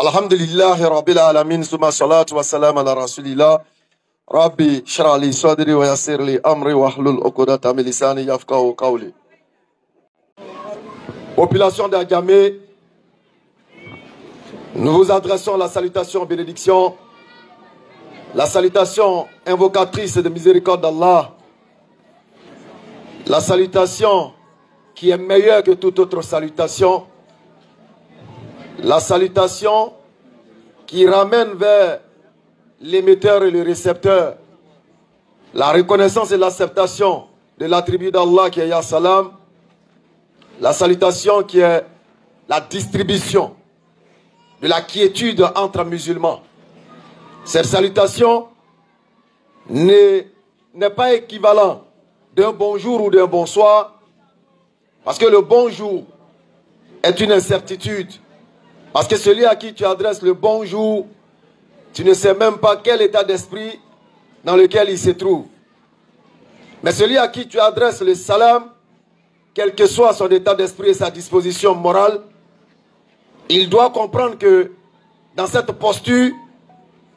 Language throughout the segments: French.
Alhamdulillahi Rabbil Alamin, summa salatu wa salam ala Rasulillah. Rabbi shrali sadri wa yassirli amri wa hlul uqdatan min lisani yafqahu qawli. Population d'Agamé, nous vous adressons la salutation bénédiction, la salutation invocatrice de miséricorde d'Allah, la salutation qui est meilleure que toute autre salutation, la salutation qui ramène vers l'émetteur et le récepteur la reconnaissance et l'acceptation de l'attribut d'Allah qui est Ya Salam, la salutation qui est la distribution de la quiétude entre musulmans. Cette salutation n'est pas équivalent d'un bonjour ou d'un bonsoir, parce que le bonjour est une incertitude. Parce que celui à qui tu adresses le bonjour, tu ne sais même pas quel état d'esprit dans lequel il se trouve. Mais celui à qui tu adresses le salam, quel que soit son état d'esprit et sa disposition morale, il doit comprendre que dans cette posture,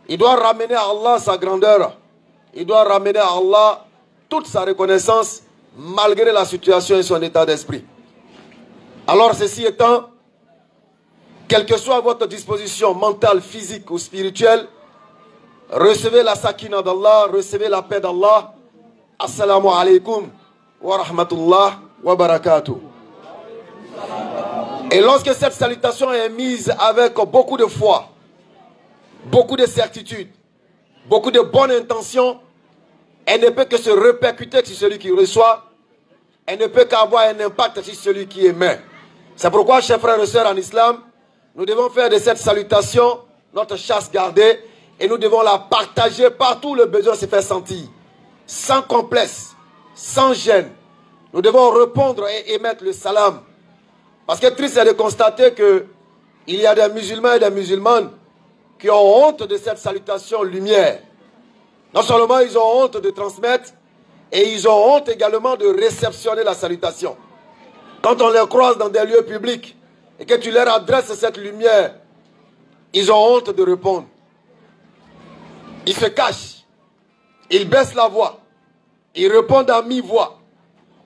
il doit ramener à Allah sa grandeur. Il doit ramener à Allah toute sa reconnaissance malgré la situation et son état d'esprit. Alors ceci étant, quelle que soit votre disposition mentale, physique ou spirituelle, recevez la sakina d'Allah, recevez la paix d'Allah. Assalamu alaikum wa rahmatullah wa barakatuh. Et lorsque cette salutation est mise avec beaucoup de foi, beaucoup de certitude, beaucoup de bonnes intentions, elle ne peut que se répercuter sur celui qui reçoit, elle ne peut qu'avoir un impact sur celui qui émet. C'est pourquoi, chers frères et sœurs en islam, nous devons faire de cette salutation notre chasse gardée et nous devons la partager partout où le besoin se fait sentir, sans complexe, sans gêne. Nous devons répondre et émettre le salam. Parce que triste est de constater qu'il y a des musulmans et des musulmanes qui ont honte de cette salutation lumière. Non seulement ils ont honte de transmettre, et ils ont honte également de réceptionner la salutation. Quand on les croise dans des lieux publics, et que tu leur adresses cette lumière, ils ont honte de répondre. Ils se cachent. Ils baissent la voix. Ils répondent à mi-voix.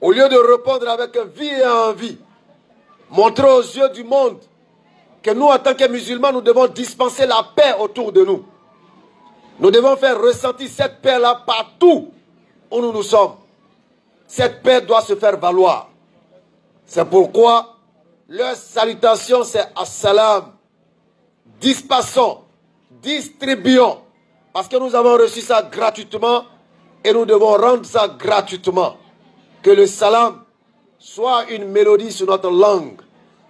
Au lieu de répondre avec vie et envie, montrer aux yeux du monde que nous, en tant que musulmans, nous devons dispenser la paix autour de nous. Nous devons faire ressentir cette paix-là partout où nous sommes. Cette paix doit se faire valoir. C'est pourquoi leur salutation, c'est Assalam. Dispassons, distribuons, parce que nous avons reçu ça gratuitement et nous devons rendre ça gratuitement. Que le salam soit une mélodie sur notre langue,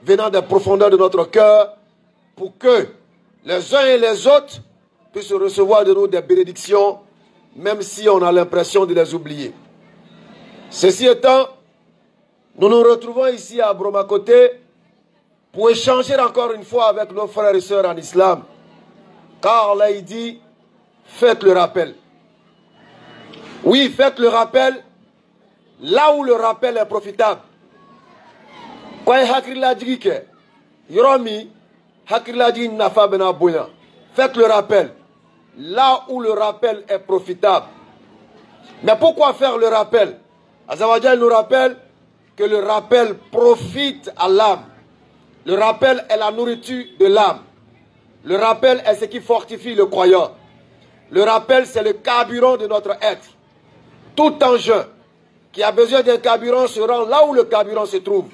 venant des profondeurs de notre cœur, pour que les uns et les autres puissent recevoir de nous des bénédictions, même si on a l'impression de les oublier. Ceci étant, nous nous retrouvons ici à Bromakoté pour échanger encore une fois avec nos frères et sœurs en islam. Car là, il dit, faites le rappel. Oui, faites le rappel là où le rappel est profitable. Faites le rappel là où le rappel est profitable. Mais pourquoi faire le rappel? Azawajal nous rappelle que le rappel profite à l'âme. Le rappel est la nourriture de l'âme. Le rappel est ce qui fortifie le croyant. Le rappel, c'est le carburant de notre être. Tout engin qui a besoin d'un carburant se rend là où le carburant se trouve.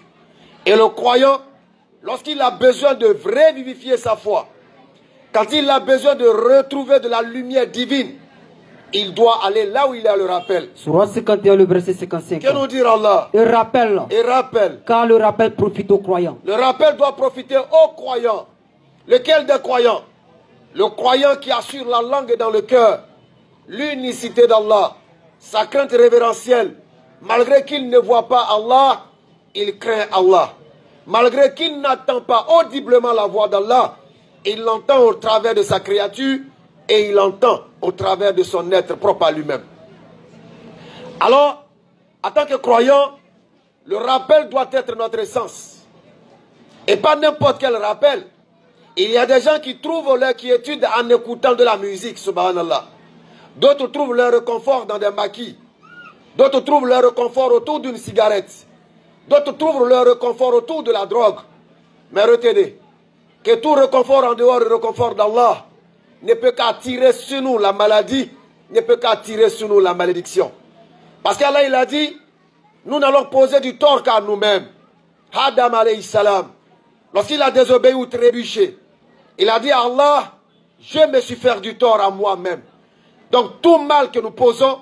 Et le croyant, lorsqu'il a besoin de revivifier sa foi, quand il a besoin de retrouver de la lumière divine, il doit aller là où il a le rappel. Surah 51, le verset 55. Que nous dire Allah? Et rappel. Et rappel. Car le rappel profite aux croyants. Le rappel doit profiter aux croyants. Lequel des croyants? Le croyant qui assure la langue dans le cœur, l'unicité d'Allah, sa crainte révérentielle. Malgré qu'il ne voit pas Allah, il craint Allah. Malgré qu'il n'entend pas audiblement la voix d'Allah, il l'entend au travers de sa créature et il l'entend au travers de son être propre à lui-même. Alors, en tant que croyant, le rappel doit être notre essence. Et pas n'importe quel rappel. Il y a des gens qui trouvent leur quiétude en écoutant de la musique, subhanallah. D'autres trouvent leur réconfort dans des maquis. D'autres trouvent leur réconfort autour d'une cigarette. D'autres trouvent leur réconfort autour de la drogue. Mais retenez que tout réconfort en dehors du réconfort d'Allah ne peut qu'attirer sur nous la maladie, ne peut qu'attirer sur nous la malédiction. Parce qu'Allah il a dit, nous n'allons poser du tort qu'à nous-mêmes. Adam alayhi salam, lorsqu'il a désobéi ou trébuché, il a dit à Allah, je me suis fait du tort à moi-même. Donc tout mal que nous posons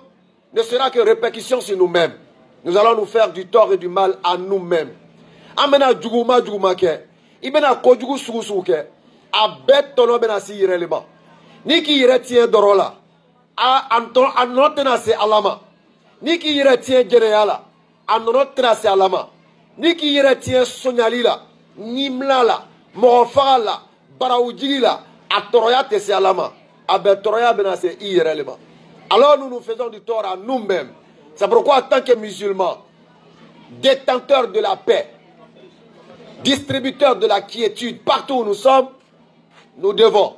ne sera que répercussion sur nous-mêmes. Nous allons nous faire du tort et du mal à nous-mêmes. Amena djuguma djuguma ke, ibena kojugu sugu sugu ke, abet tono bena si irelema. Ni ki ire tien dorola, anotena se alama. Ni ki ire tien geneala, anotena se alama. Ni ki ire tien sonyalila, nimlala, morofala, barawujila, atoroya te se alama. Abetoroya bena se irelema. Alors nous nous faisons du tort à nous-mêmes. C'est pourquoi en tant que musulmans, détenteurs de la paix, distributeurs de la quiétude, partout où nous sommes, nous devons,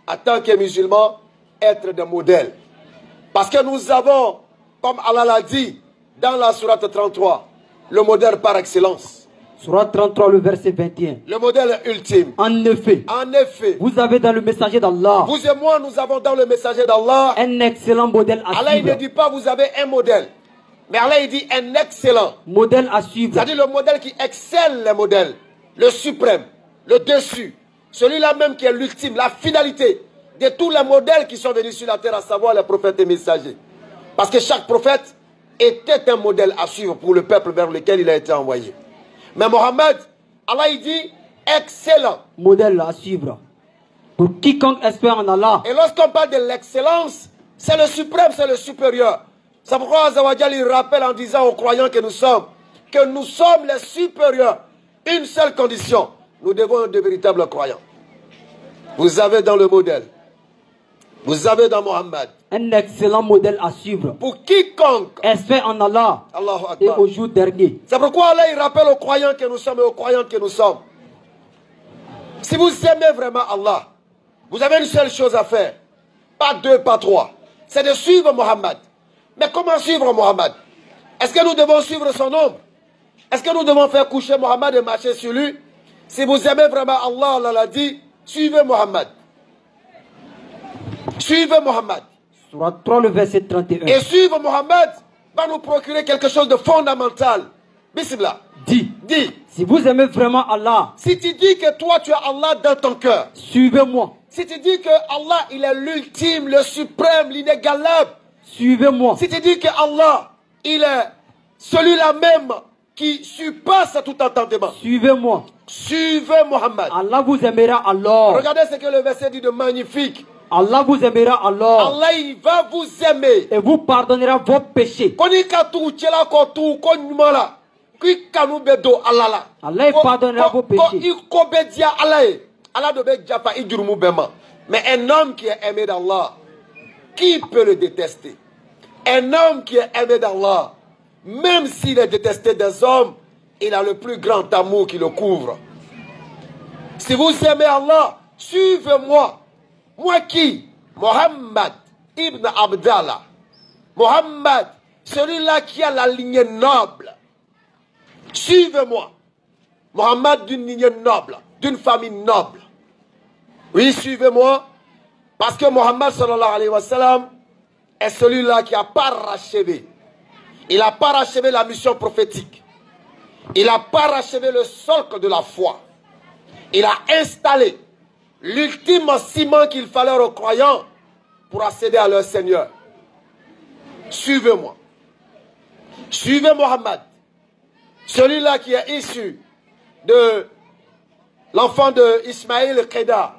en tant que musulmans, être des modèles. Parce que nous avons, comme Allah l'a dit dans la sourate 33, le modèle par excellence. Sourate 33, le verset 21. Le modèle ultime. En effet, vous avez dans le messager d'Allah, vous et moi, nous avons dans le messager d'Allah un excellent modèle à Allah, il ne suivre. dit pas vous avez un modèle. Mais Allah, il dit un excellent. Modèle à suivre. C'est-à-dire le modèle qui excelle les modèles. Le suprême, le dessus. Celui-là même qui est l'ultime, la finalité de tous les modèles qui sont venus sur la terre, à savoir les prophètes et messagers. Parce que chaque prophète était un modèle à suivre pour le peuple vers lequel il a été envoyé. Mais Mohammed, Allah il dit excellent. Modèle à suivre. Pour quiconque espère en Allah. Et lorsqu'on parle de l'excellence, c'est le suprême, c'est le supérieur. C'est pourquoi Azawajal il rappelle en disant aux croyants que nous sommes les supérieurs. Une seule condition, nous devons être de véritables croyants. Vous avez dans le modèle, vous avez dans Mohammed un excellent modèle à suivre. Pour quiconque espère en Allah Allahu et Akbar. au jour dernier. C'est pourquoi Allah il rappelle aux croyants que nous sommes et aux croyants que nous sommes. Si vous aimez vraiment Allah, vous avez une seule chose à faire. Pas deux, pas trois. C'est de suivre Mohammed. Mais comment suivre Mohammed? Est-ce que nous devons suivre son ombre? Est-ce que nous devons faire coucher Mohammed et marcher sur lui? Si vous aimez vraiment Allah, Allah l'a dit, suivez Mohammed. Suivez Mohammed. Sourate 3, le verset 31. Et suivre Mohammed va nous procurer quelque chose de fondamental. Bismillah. Dis, Dis. si vous aimez vraiment Allah, Si tu dis que toi tu as Allah dans ton cœur, suivez-moi. si tu dis que Allah il est l'ultime, le suprême, l'inégalable, Suivez-moi. si tu dis que Allah il est celui-là même qui surpasse tout entendement, Suivez-moi. suivez Mohammed. Allah vous aimera alors. Regardez ce que le verset dit de magnifique. Allah vous aimera alors. Allah il va vous aimer. Et vous pardonnera vos péchés. Allah pardonnera vos péchés. Mais un homme qui est aimé d'Allah, qui peut le détester? Un homme qui est aimé d'Allah, même s'il est détesté des hommes, il a le plus grand amour qui le couvre. Si vous aimez Allah, suivez-moi. Moi qui? Mohammed ibn Abdallah. Mohammed, celui-là qui a la lignée noble. Suivez-moi. Mohammed d'une lignée noble, d'une famille noble. Oui, suivez-moi. Parce que Mohammed sallallahu alayhi wa sallam est celui-là qui a parachevé. Il a parachevé la mission prophétique. Il a parachevé le socle de la foi. Il a installé l'ultime ciment qu'il fallait aux croyants pour accéder à leur Seigneur. Suivez-moi. Suivez Mohammed. Celui-là qui est issu de l'enfant de Ismaïl Kedar.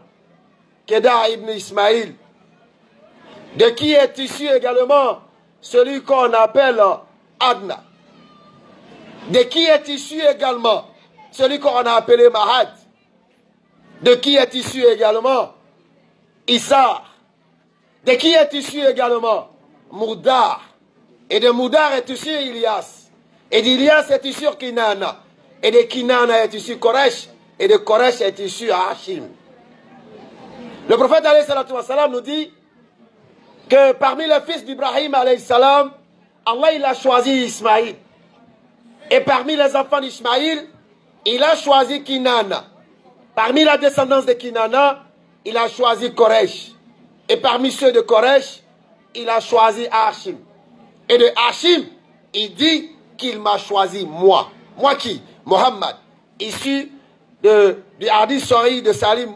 Kedar ibn Ismaïl. De qui est issu également celui qu'on appelle Adna. De qui est issu également celui qu'on a appelé Mahad. De qui est issu également Issar. De qui est issu également Moudar. Et de Moudar est issu Ilias. Et d'Ilias est issu Kinana. Et de Kinana est issu Koresh. Et de Koresh est issu Hashim. Le prophète alayhi salatu wa salam nous dit que parmi les fils d'Ibrahim alayhi salam, Allah il a choisi Ismaïl. Et parmi les enfants d'Ismaïl, il a choisi Kinana. Parmi la descendance de Kinana, il a choisi Koresh. Et parmi ceux de Koresh, il a choisi Hachim. Et de Hachim, il dit qu'il m'a choisi moi. Moi qui? Mohammed. Issu du hadith sahih de Salim,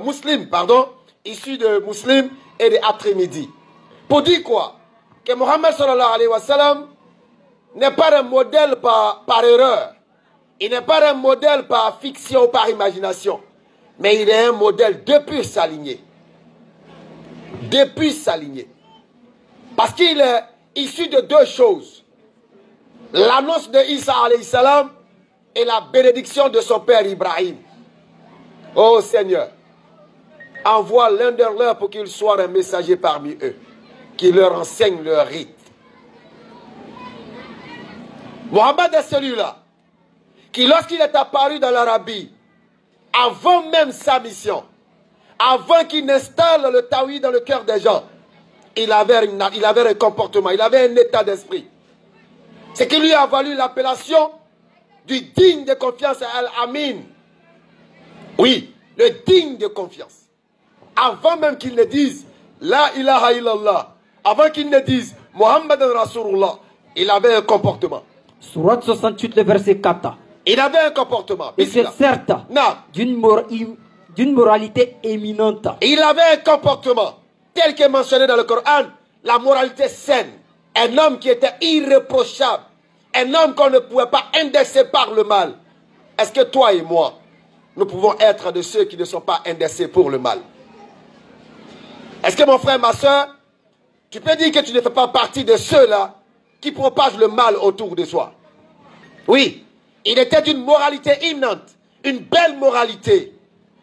Muslim, pardon. Issu de Muslim et de At-Tirmidhi. Pour dire quoi? Que Mohammed sallallahu alayhi wa sallam n'est pas un modèle par erreur. Il n'est pas un modèle par fiction ou par imagination. Mais il est un modèle depuis sa lignée. Depuis sa lignée. Parce qu'il est issu de deux choses. L'annonce de Isa alayhi salam et la bénédiction de son père Ibrahim. Oh Seigneur, envoie l'un de leurs pour qu'il soit un messager parmi eux, qui leur enseigne leur rite. Mohammed est celui-là qui, lorsqu'il est apparu dans l'Arabie, avant même sa mission, avant qu'il n'installe le tawhid dans le cœur des gens, il avait un comportement, il avait un état d'esprit. Ce qui lui a valu l'appellation du digne de confiance à Al-Amin. Oui, le digne de confiance. Avant même qu'il ne dise La ilaha illallah, avant qu'il ne dise Muhammad Rasulullah, il avait un comportement. Surat 68, le verset 4. Il avait un comportement. Et c'est certes d'une moralité éminente. Il avait un comportement tel que mentionné dans le Coran, la moralité saine. Un homme qui était irréprochable. Un homme qu'on ne pouvait pas indexer par le mal. Est-ce que toi et moi, nous pouvons être de ceux qui ne sont pas indexés pour le mal? Est-ce que mon frère, ma soeur, tu peux dire que tu ne fais pas partie de ceux-là qui propagent le mal autour de soi? Oui, il était d'une moralité imminente, une belle moralité,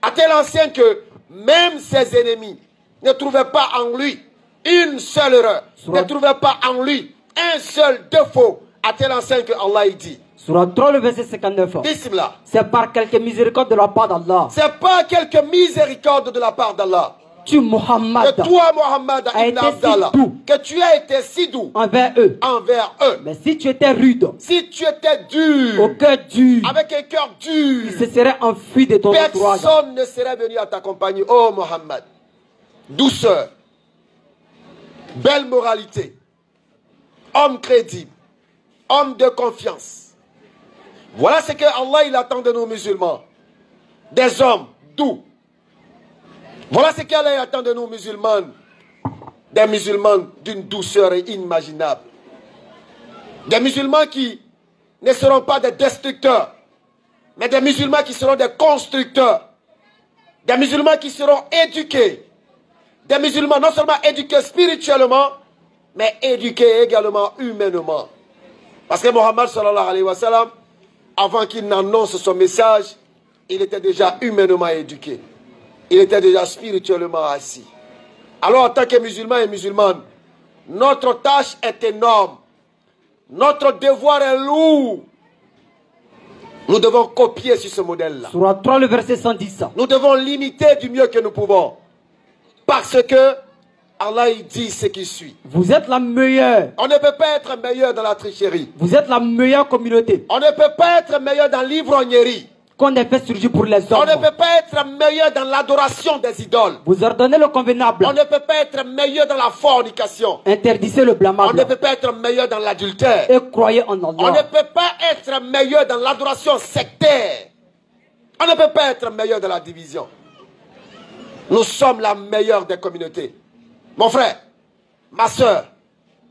à tel enseigne que même ses ennemis ne trouvaient pas en lui une seule erreur, ne trouvaient pas en lui un seul défaut, à tel enseigne que Allah il dit. Surah 3, le verset 59. Bismillah. C'est par quelque miséricorde de la part d'Allah. C'est pas quelque miséricorde de la part d'Allah. Tu, Muhammad, que toi, Muhammad, ibn Abdallah, que tu as été si doux envers eux. Mais si tu étais rude, si tu étais dur, au cœur dur, avec un cœur dur, il se serait enfui de ton entourage. Personne ne serait venu à t'accompagner. Oh Muhammad, douceur, belle moralité, homme crédible, homme de confiance. Voilà ce que Allah il attend de nos musulmans. Des hommes doux. Voilà ce qu'Allah attend de nous musulmans. Des musulmans d'une douceur inimaginable. Des musulmans qui ne seront pas des destructeurs, mais des musulmans qui seront des constructeurs. Des musulmans qui seront éduqués. Des musulmans non seulement éduqués spirituellement, mais éduqués également humainement. Parce que Mohammed sallallahu alayhi wa sallam, avant qu'il n'annonce son message, il était déjà humainement éduqué. Il était déjà spirituellement assis. Alors en tant que musulmans et musulmanes, notre tâche est énorme. Notre devoir est lourd. Nous devons copier sur ce modèle-là. Surah 3, le verset 110. Nous devons l'imiter du mieux que nous pouvons. Parce que Allah il dit ce qui suit. Vous êtes la meilleure. On ne peut pas être meilleur dans la tricherie. Vous êtes la meilleure communauté. On ne peut pas être meilleur dans l'ivrognerie. Qu'on ait fait surgir pour les hommes. On ne peut pas être meilleur dans l'adoration des idoles. Vous ordonnez le convenable. On ne peut pas être meilleur dans la fornication. Interdisez le blâmable. On ne peut pas être meilleur dans l'adultère. Et croyez en Allah. On ne peut pas être meilleur dans l'adoration sectaire. On ne peut pas être meilleur dans la division. Nous sommes la meilleure des communautés. Mon frère, ma soeur,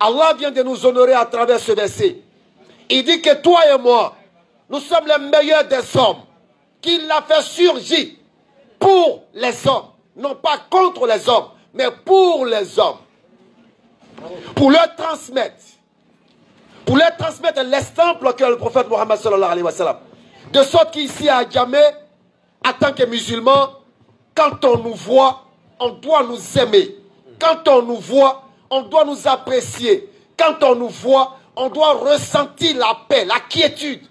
Allah vient de nous honorer à travers ce verset. Il dit que toi et moi, nous sommes les meilleurs des hommes. Qu'il l'a fait surgir pour les hommes. Non pas contre les hommes, mais pour les hommes. Pour leur transmettre. Pour leur transmettre l'exemple que le prophète Mohammed sallallahu alayhi wa sallam. De sorte qu'ici à Djamé, en tant que musulmans, quand on nous voit, on doit nous aimer. Quand on nous voit, on doit nous apprécier. Quand on nous voit, on doit ressentir la paix, la quiétude.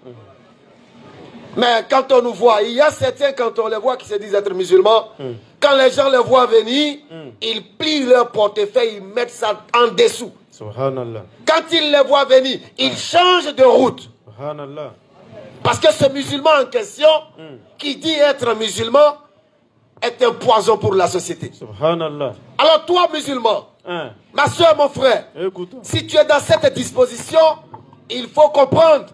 Mais quand on nous voit, il y a certains, quand on les voit, qui se disent être musulmans, Quand les gens les voient venir, ils plient leur portefeuille, ils mettent ça en dessous. Subhanallah. Quand ils les voient venir, ils changent de route. Subhanallah. Parce que ce musulman en question, qui dit être musulman, est un poison pour la société. Subhanallah. Alors toi, musulman, ma soeur, mon frère, si tu es dans cette disposition, il faut comprendre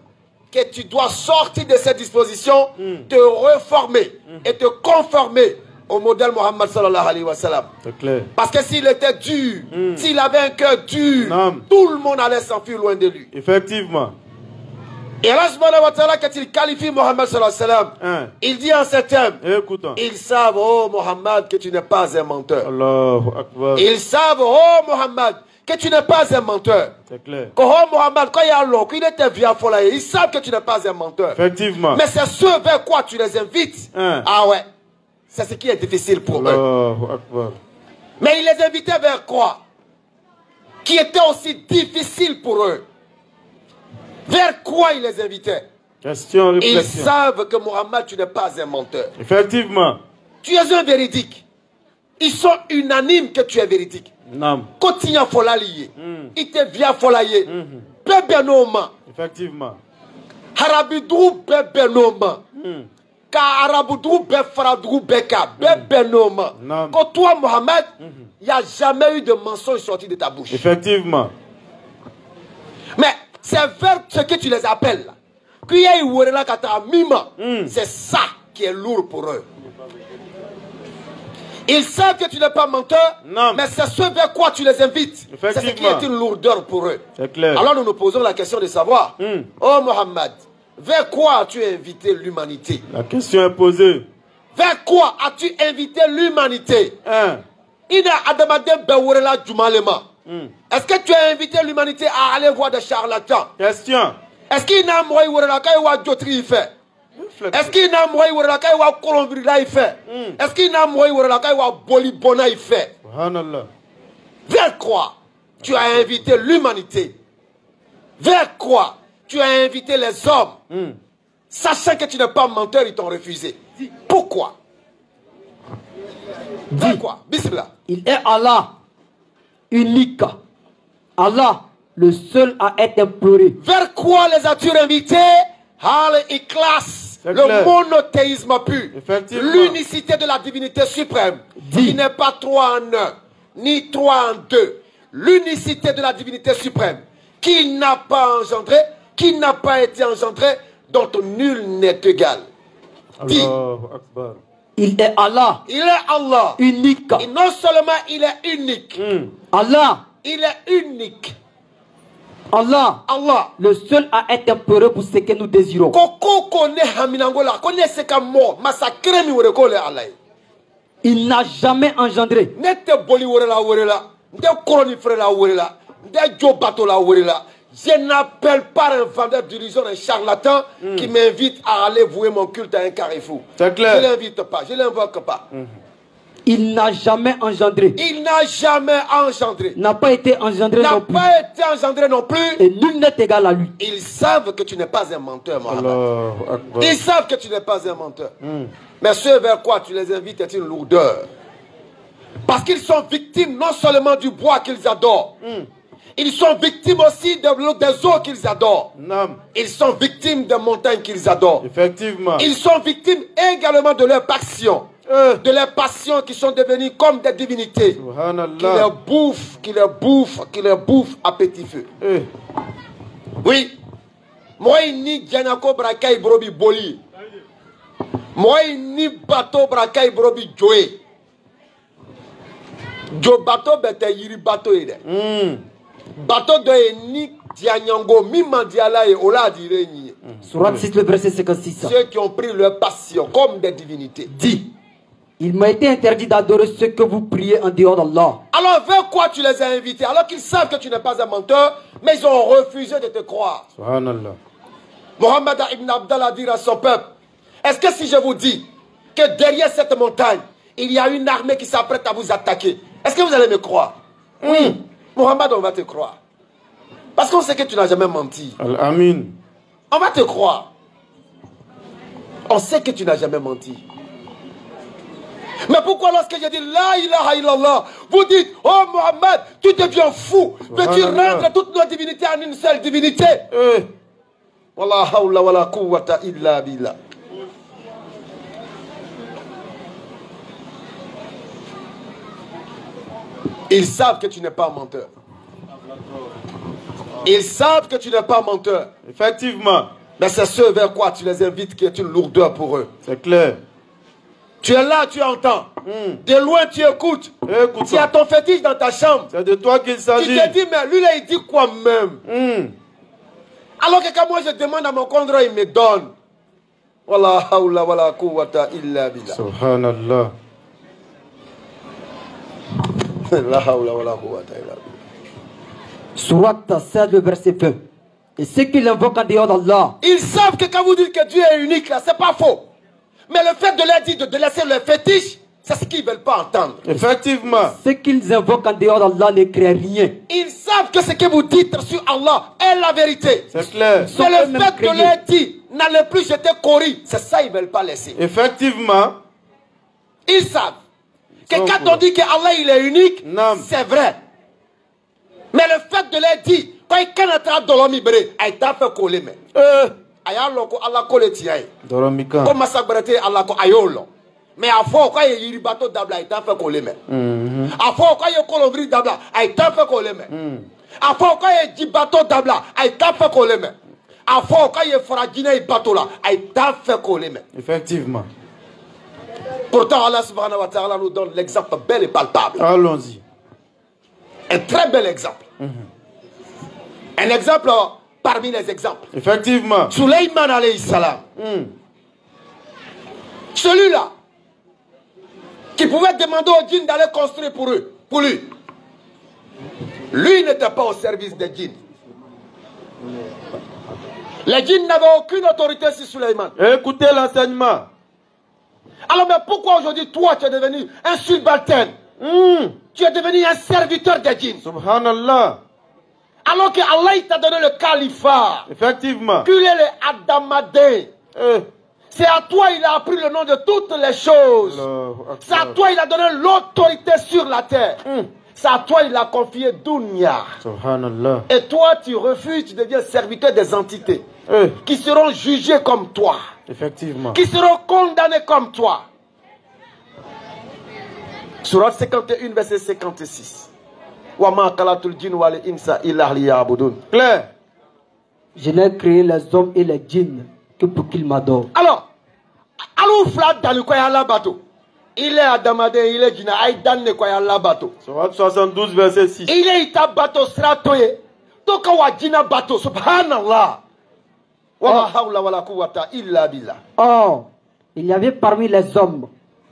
que tu dois sortir de cette disposition, te reformer et te conformer au modèle Mohammed sallallahu alayhi wa sallam. C'est clair. Parce que s'il était dur, s'il avait un cœur dur, tout le monde allait s'enfuir loin de lui. Effectivement. Et Allah subhanahu wa ta'ala, quand il qualifie Mohammed sallallahu alayhi wa sallam, il dit en ces termes, ils savent, oh Mohammed, que tu n'es pas un menteur. Allahu Akbar. Ils savent, oh Mohammed, que tu n'es pas un menteur. C'est clair. Que, oh Mohammed, quand il y a l'eau, qu'il était via Folaye, ils savent que tu n'es pas un menteur. Effectivement. Mais c'est ce vers quoi tu les invites. Ah ouais. C'est ce qui est difficile pour eux. Allahu Akbar. Mais il les invitait vers quoi? Qui était aussi difficile pour eux. Vers quoi il les invitait? Question, réflexion. Ils savent que Mohammed, tu n'es pas un menteur. Effectivement. Tu es un véridique. Ils sont unanimes que tu es véridique. Non. Continue Folaliye. Il te via Folaye. Bebenoma. Effectivement. Harabidou bebenoma. Ka Araboudou befaradou beka. Bebenoma. Quand toi, Mohammed, il n'y a jamais eu de mensonge sorti de ta bouche. Effectivement. Mais c'est vers ce que tu les appelles. C'est ça qui est lourd pour eux. Ils savent que tu n'es pas menteur, mais c'est ce vers quoi tu les invites. C'est ce qui est une lourdeur pour eux. C'est clair. Alors nous nous posons la question de savoir, oh Mohammed, vers quoi as-tu invité l'humanité? La question est posée. Vers quoi as-tu invité l'humanité? Est-ce que tu as invité l'humanité à aller voir des charlatans? Question. Est-ce qu'il n'a pas fait? Est-ce qu'il n'a pas fait? Est-ce qu'il n'a pas fait? Vers quoi tu as invité l'humanité? Vers quoi tu as invité les hommes? Sachant que tu n'es pas menteur, ils t'ont refusé. Pourquoi? Pourquoi? Bismillah. Il est Allah, unique. Allah, le seul à être imploré. Vers quoi les as-tu invités? Al-Ikhlas, le monothéisme pur, l'unicité de la divinité suprême, qui n'est pas 3 en 1, ni 3 en 2, l'unicité de la divinité suprême, qui n'a pas engendré, qui n'a pas été engendré, dont nul n'est égal. Dis, il est Allah. Il est Allah. Unique. Et non seulement il est unique. Allah. Il est unique. Allah. Allah. Le seul à être imploré pour ce que nous désirons. Il n'a jamais engendré. Je n'appelle pas un vendeur d'illusions, un charlatan qui m'invite à aller vouer mon culte à un carrefour. C'est clair. Je ne l'invite pas, je ne l'invoque pas. Il n'a jamais engendré. Il n'a jamais engendré. N'a pas été engendré non plus. N'a pas été engendré non plus. Et nul n'est égal à lui. Ils savent que tu n'es pas un menteur, Mohammed. Ils savent que tu n'es pas un menteur. Mais ce vers quoi tu les invites est une lourdeur. Parce qu'ils sont victimes non seulement du bois qu'ils adorent. Ils sont victimes aussi des eaux qu'ils adorent. Ils sont victimes des montagnes qu'ils adorent. Effectivement. Ils sont victimes également de leurs passions. De leurs passions qui sont devenues comme des divinités. Qui les bouffent à petit feu. Oui. Moi, ni Djanako Brakai Brobi Boli. Moi, ni Bato Brakai Brobi Joe. Jo Bato Bete Yiri Bato Ede. Bateau de ni Dianyango, Mimandiala et Ola Direni. Surat 6, le verset 56. Ceux qui ont pris leur passion comme des divinités. Dit, il m'a été interdit d'adorer ce que vous priez en dehors d'Allah. Alors vers quoi tu les as invités? Alors qu'ils savent que tu n'es pas un menteur, mais ils ont refusé de te croire. Subhanallah. Mohammed ibn Abdallah dit à son peuple, est-ce que si je vous dis que derrière cette montagne, il y a une armée qui s'apprête à vous attaquer, est-ce que vous allez me croire? Oui. Mohammed, on va te croire. Parce qu'on sait que tu n'as jamais menti. Al-Amin. On va te croire. On sait que tu n'as jamais menti. Mais pourquoi lorsque je dis La ilaha illallah, vous dites, oh Mohammed, tu deviens fou. Veux-tu rendre toutes nos divinités en une seule divinité? Wallah hawla wala quwwata illa billah. Ils savent que tu n'es pas menteur. Ils savent que tu n'es pas menteur. Effectivement. Mais c'est ce vers quoi tu les invites qui est une lourdeur pour eux. C'est clair. Tu es là, tu entends. De loin, tu écoutes. Écoute. Tu as ton fétiche dans ta chambre. C'est de toi qu'il Tu s'agit. te dis, mais lui là, il dit quoi même? Alors que quand moi je demande à mon condra, il me donne. Wallah hawla wala quwwata illa billah. Subhanallah. La hawla wala quwwata illa billah. Surat 16, le verset 20. Et ceux qui l'invoquent en dehors d'Allah. Ils savent que quand vous dites que Dieu est unique, là, c'est pas faux. Mais le fait de leur dire de laisser le fétiche, c'est ce qu'ils ne veulent pas entendre. Effectivement. Ceux qu'ils invoquent en dehors d'Allah ne créent rien. Ils savent que ce que vous dites sur Allah est la vérité. C'est clair. Mais le fait de leur dire, n'allez plus jeter Cori, c'est ça qu'ils ne veulent pas laisser. Effectivement. Ils savent que quand on dit que Allah il est unique, c'est vrai. Mais le fait de leur dire, quand il canatra dans l'homme ibré, il t'a fait coller, mais. Allah colle tient. Doromika. Comme ça, Allah ko ayolo. Mais à fond, quand il y a bateau d'abla, il t'a fait coller, mais. À fond, quand il y a colomberie d'abla, il t'a fait coller, mais. À fond, quand il y a bateau d'abla, il t'a fait coller, mais. À fond, quand il y a fragile bateau là, il t'a fait coller, mais. Effectivement. Pourtant, Allah subhanahu wa ta'ala nous donne l'exemple bel et palpable. Allons-y. Un très bel exemple. Un exemple parmi les exemples. Effectivement. Suleiman alayhi salam. Celui-là, qui pouvait demander aux djinns d'aller construire pour eux, pour lui. Lui n'était pas au service des djinns. Les djinns n'avaient aucune autorité sur Suleiman. Écoutez l'enseignement. Alors, mais pourquoi aujourd'hui, toi, tu es devenu un subalterne? Tu es devenu un serviteur des djinns. Subhanallah. Alors que Allah t'a donné le califat. Effectivement. Qu'il est le Adamadé. C'est à toi il a appris le nom de toutes les choses. C'est à toi il a donné l'autorité sur la terre. C'est à toi il a confié Dunya. Subhanallah. Et toi tu refuses, tu deviens serviteur des entités. Qui seront jugées comme toi. Effectivement. Qui seront condamnées comme toi. Surat 51, verset 56. Claire. Je n'ai créé les hommes et les djinns que pour qu'ils m'adorent. Alors, il est Adamadé, il est Djinna, Surat 72, verset 6. il est Ita bateau, Sratoye, Toka wa Djinna bateau, subhanallah. Or, il y avait parmi les hommes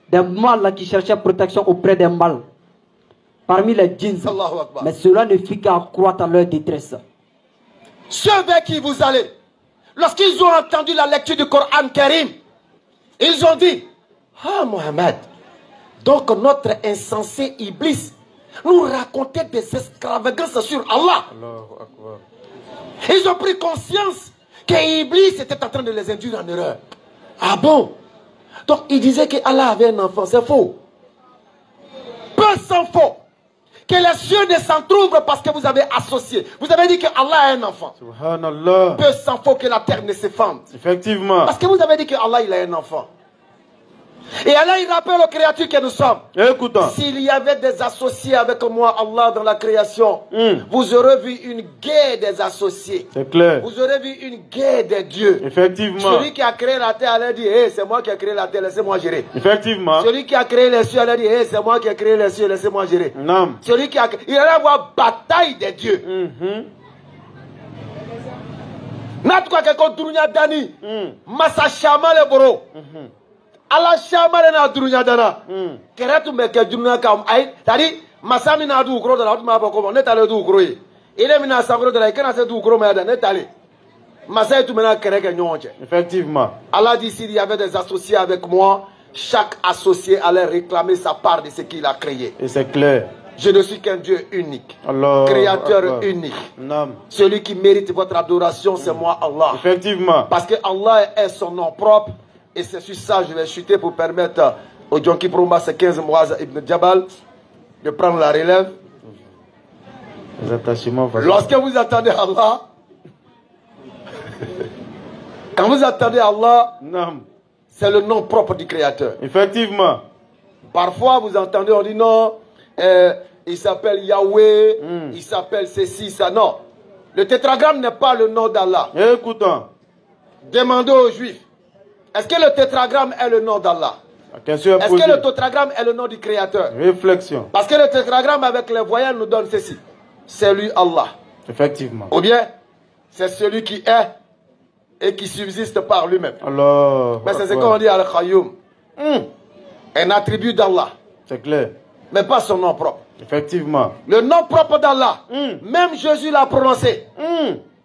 des mâles qui cherchaient protection auprès des mâles. Parmi les djinns, mais cela ne fit qu'accroître leur détresse. Ceux vers qui vous allez, lorsqu'ils ont entendu la lecture du Coran Karim, ils ont dit, ah Mohammed, donc notre insensé Iblis nous racontait des extravagances sur Allah. Ils ont pris conscience que Iblis était en train de les induire en erreur. Ah bon? Donc il disait que Allah avait un enfant, c'est faux. Peu s'en faut. Que les cieux ne s'entr'ouvrent parce que vous avez associé. Vous avez dit que Allah a un enfant. Subhanallah. Peu s'en faut que la terre ne se fende. Effectivement. Parce que vous avez dit que Allah il a un enfant. Et Allah il rappelle aux créatures que nous sommes. Écoutons. S'il y avait des associés avec moi, Allah, dans la création, vous aurez vu une guerre des associés. C'est clair. Vous aurez vu une guerre des dieux. Effectivement. Celui qui a créé la terre, allait dire, hey, c'est moi qui ai créé la terre, laissez-moi gérer. Effectivement. Celui qui a créé les cieux, allait dire, hey, c'est moi qui ai créé les cieux, laissez-moi gérer. Non. Celui qui a créé, il allait avoir bataille des dieux. N'a-t-il quoi quelqu'un durunya dani, massa chama le boro. Allah chama le na durunya dana. Keretu meke durunya kam ay, tadi massa mi na du ukro dana, ma ba ko ne tale du ukro yi. Ile mi na sabro dana, kana se du ukro ma dana, ne tale. Massa tu mena kereke nyonche. Effectivement. Allah dit s'il y avait des associés avec moi, chaque associé allait réclamer sa part de ce qu'il a créé. Et c'est clair. Je ne suis qu'un Dieu unique, Allah, créateur Allah. unique. Non. Celui qui mérite votre adoration, c'est moi, Allah. Effectivement. Parce que Allah est son nom propre. Et c'est sur ça que je vais chuter pour permettre au Jonki Proumba, c'est 15 Mouaz Ibn Djabal, de prendre la relève. Les attachements. Lorsque vous attendez Allah, quand vous attendez Allah, c'est le nom propre du Créateur. Effectivement. Parfois, vous entendez, on dit non, il s'appelle Yahweh, il s'appelle ceci, ça. Non. Le tétragramme n'est pas le nom d'Allah. Écoutons. Demandez aux Juifs, est-ce que le tétragramme est le nom d'Allah? Est-ce que le tétragramme est le nom du Créateur? Réflexion. Parce que le tétragramme avec les voyants nous donne ceci. C'est lui Allah. Effectivement. Ou bien, c'est celui qui est et qui subsiste par lui-même. Alors. Mais c'est ce qu'on dit Al-Khayyum. Un attribut d'Allah. C'est clair. Mais pas son nom propre. Effectivement. Le nom propre d'Allah. Même Jésus l'a prononcé.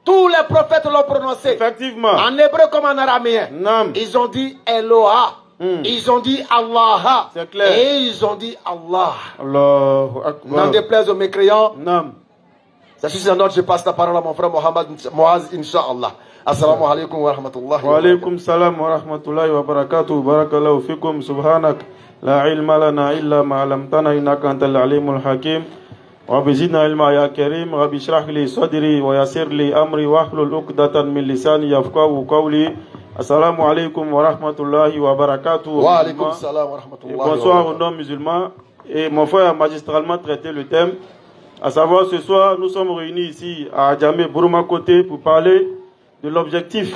Tous les prophètes l'ont prononcé. Effectivement. En hébreu comme en araméen. Ils ont dit Eloha. Ils ont dit Allah. C'est clair. Et ils ont dit Allah. Allahu Akbar. N'en déplaise aux mécréants. Nam. C'est sur cette note, je passe la parole à mon frère Mohamed Mouaz, Inch'Allah. Assalamu alaikum wa rahmatullahi wa alaikum salam wa rahmatullahi wa barakatuh. Barakallahu fikum. Subhanak. La ilma lana illa ma alamtana innaka antal alimul hakim. Rabbi zidna ilma ya karim. Rabbi shrah li sadri wa yassir li amri wa hlul uqdatan min lisani yafqahu qawli. Assalamu alaikum wa rahmatullahi wa barakatuh. Wa alaikum salam wa rahmatullahi wa barakatuh. Bonsoir aux non-musulmans. Et mon frère a magistralement traité le thème. À savoir, ce soir, nous sommes réunis ici à Adjamé, Bourouma Côté, pour parler de l'objectif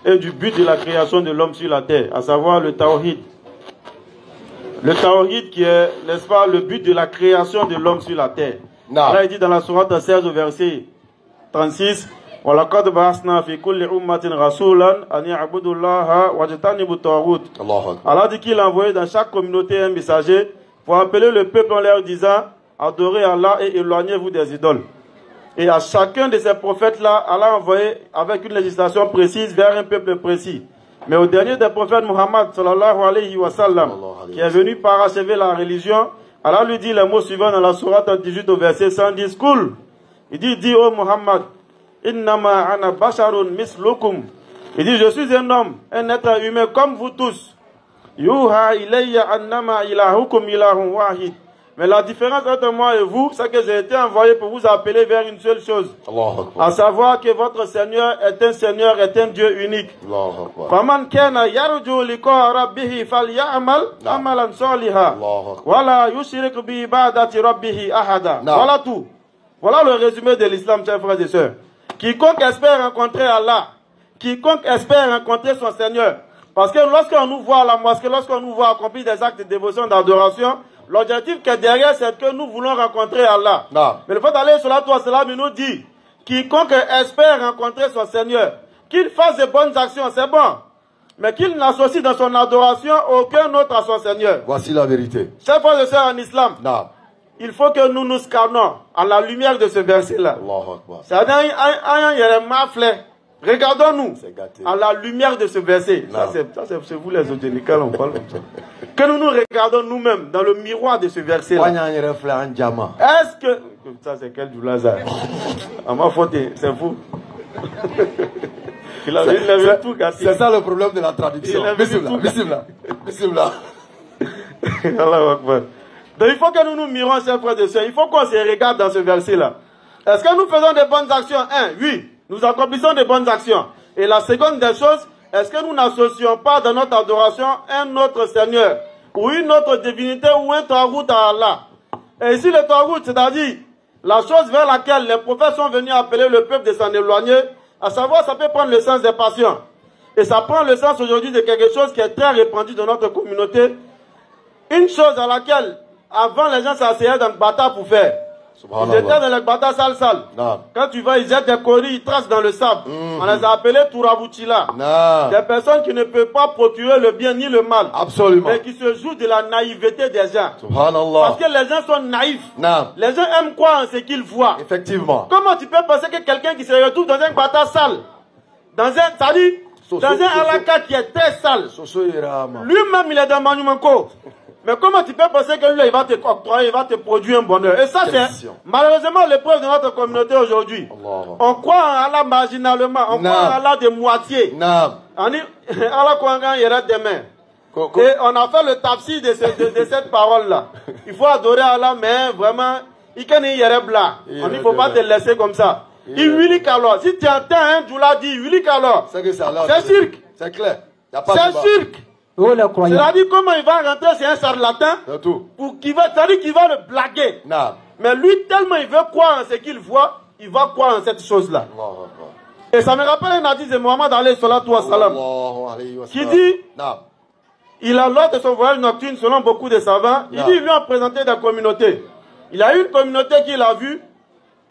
et du but de la création de l'homme sur la terre, à savoir le Tawhid. Le Tawhid qui est, n'est-ce pas, le but de la création de l'homme sur la terre. Là, il dit dans la sourate 16 au verset 36, وَلَقَدْ بَعَثْنَا فِي كُلِّ أُمَّةٍ رَسُولًا أَنْ يَعْبُدُوا اللَّهَ وَاجْتَنِبُوا الطَّاغُوتَ. Allah dit qu'il a envoyé dans chaque communauté un messager pour appeler le peuple en leur disant adorez Allah et éloignez-vous des idoles. Et à chacun de ces prophètes-là, Allah a envoyé avec une législation précise vers un peuple précis. Mais au dernier des prophètes, Muhammad sallallahu alayhi wa sallam, qui est venu parachever la religion, Allah lui dit les mots suivants dans la sourate 18 au verset 110. Cool. Il dit ô Muhammad, innama ana basharun mislukum. Il dit je suis un homme, un être humain comme vous tous. Yuha ilayya annama ilahukum ilahun wahid. Mais la différence entre moi et vous, c'est que j'ai été envoyé pour vous appeler vers une seule chose. À savoir que votre Seigneur est un Dieu unique. فَمَنْ كَانَ يَرْجُو لِقَاءَ رَبِّهِ فَلْيَعْمَلْ عَمَلًا صَالِحًا وَلَا يُشْرِكْ بِعِبَادَةِ رَبِّهِ أَحَدًا. Voilà tout. Voilà le résumé de l'islam, chers frères et sœurs. Quiconque espère rencontrer Allah, quiconque espère rencontrer son Seigneur. Parce que lorsqu'on nous voit à la mosquée, lorsqu'on nous voit accomplir des actes de dévotion, d'adoration, l'objectif qui est derrière, c'est que nous voulons rencontrer Allah. Mais le fait d'aller sur la toile, cela nous dit, quiconque espère rencontrer son Seigneur, qu'il fasse de bonnes actions, c'est bon. Mais qu'il n'associe dans son adoration aucun autre à son Seigneur. Voici la vérité. Chers frères et sœurs en islam, il faut que nous nous scannons à la lumière de ce verset-là. C'est-à-dire, regardons-nous à la lumière de ce verset. Ça, c'est vous les eugénicales, on parle comme ça. Que nous nous regardons nous-mêmes dans le miroir de ce verset-là. Est-ce que... Ça, c'est quel du Lazare? À ma faute, c'est vous. C'est ça le problème de la traduction. Bismillah. Donc il faut que nous nous mirons, chers frères et sœurs. Il faut qu'on se regarde dans ce verset-là. Est-ce que nous faisons de bonnes actions? Oui. Nous accomplissons de bonnes actions. Et la seconde des choses, est-ce que nous n'associons pas dans notre adoration un autre Seigneur ou une autre divinité ou un tarout à Allah? Et ici le tarout, c'est-à-dire la chose vers laquelle les prophètes sont venus appeler le peuple de s'en éloigner, à savoir ça peut prendre le sens des passions. Et ça prend le sens aujourd'hui de quelque chose qui est très répandu dans notre communauté. Une chose à laquelle avant les gens s'asseyaient dans le bata pour faire. Ils étaient dans le bata sale. Quand tu vas, ils jettent des coris, ils tracent dans le sable. On les a appelés Touraboutila. Des personnes qui ne peuvent pas procurer le bien ni le mal. Absolument. Mais qui se jouent de la naïveté des gens. Subhanallah. Parce que les gens sont naïfs. Les gens aiment croire en ce qu'ils voient. Effectivement. Comment tu peux penser que quelqu'un qui se retrouve dans un bata sale, dans un alaka qui est très sale, lui-même il est dans Manumanko. Mais comment tu peux penser que lui, il va te octroyer, il va te produire un bonheur? Et ça, c'est malheureusement l'épreuve de notre communauté aujourd'hui. On croit en Allah marginalement, on croit en Allah de moitié. Allah croit en Allah demain. Et on a fait le tafsir de cette parole-là. Il faut adorer Allah, mais vraiment, il ne faut pas te laisser comme ça. Il huile alors. Si tu entends un Djoula dit huile alors, c'est cirque. C'est clair. C'est cirque. C'est-à-dire comment il va rentrer, c'est un charlatan. C'est-à-dire qu'il va le blaguer. Non. Mais lui, tellement il veut croire en ce qu'il voit, il va croire en cette chose-là. Et ça me rappelle un hadith de Mohammed alayhi salatu wa salam, qui dit, il a lors de son voyage nocturne, selon beaucoup de savants, il dit, ils lui ont présenté des communautés. Il a eu une communauté qu'il a vue,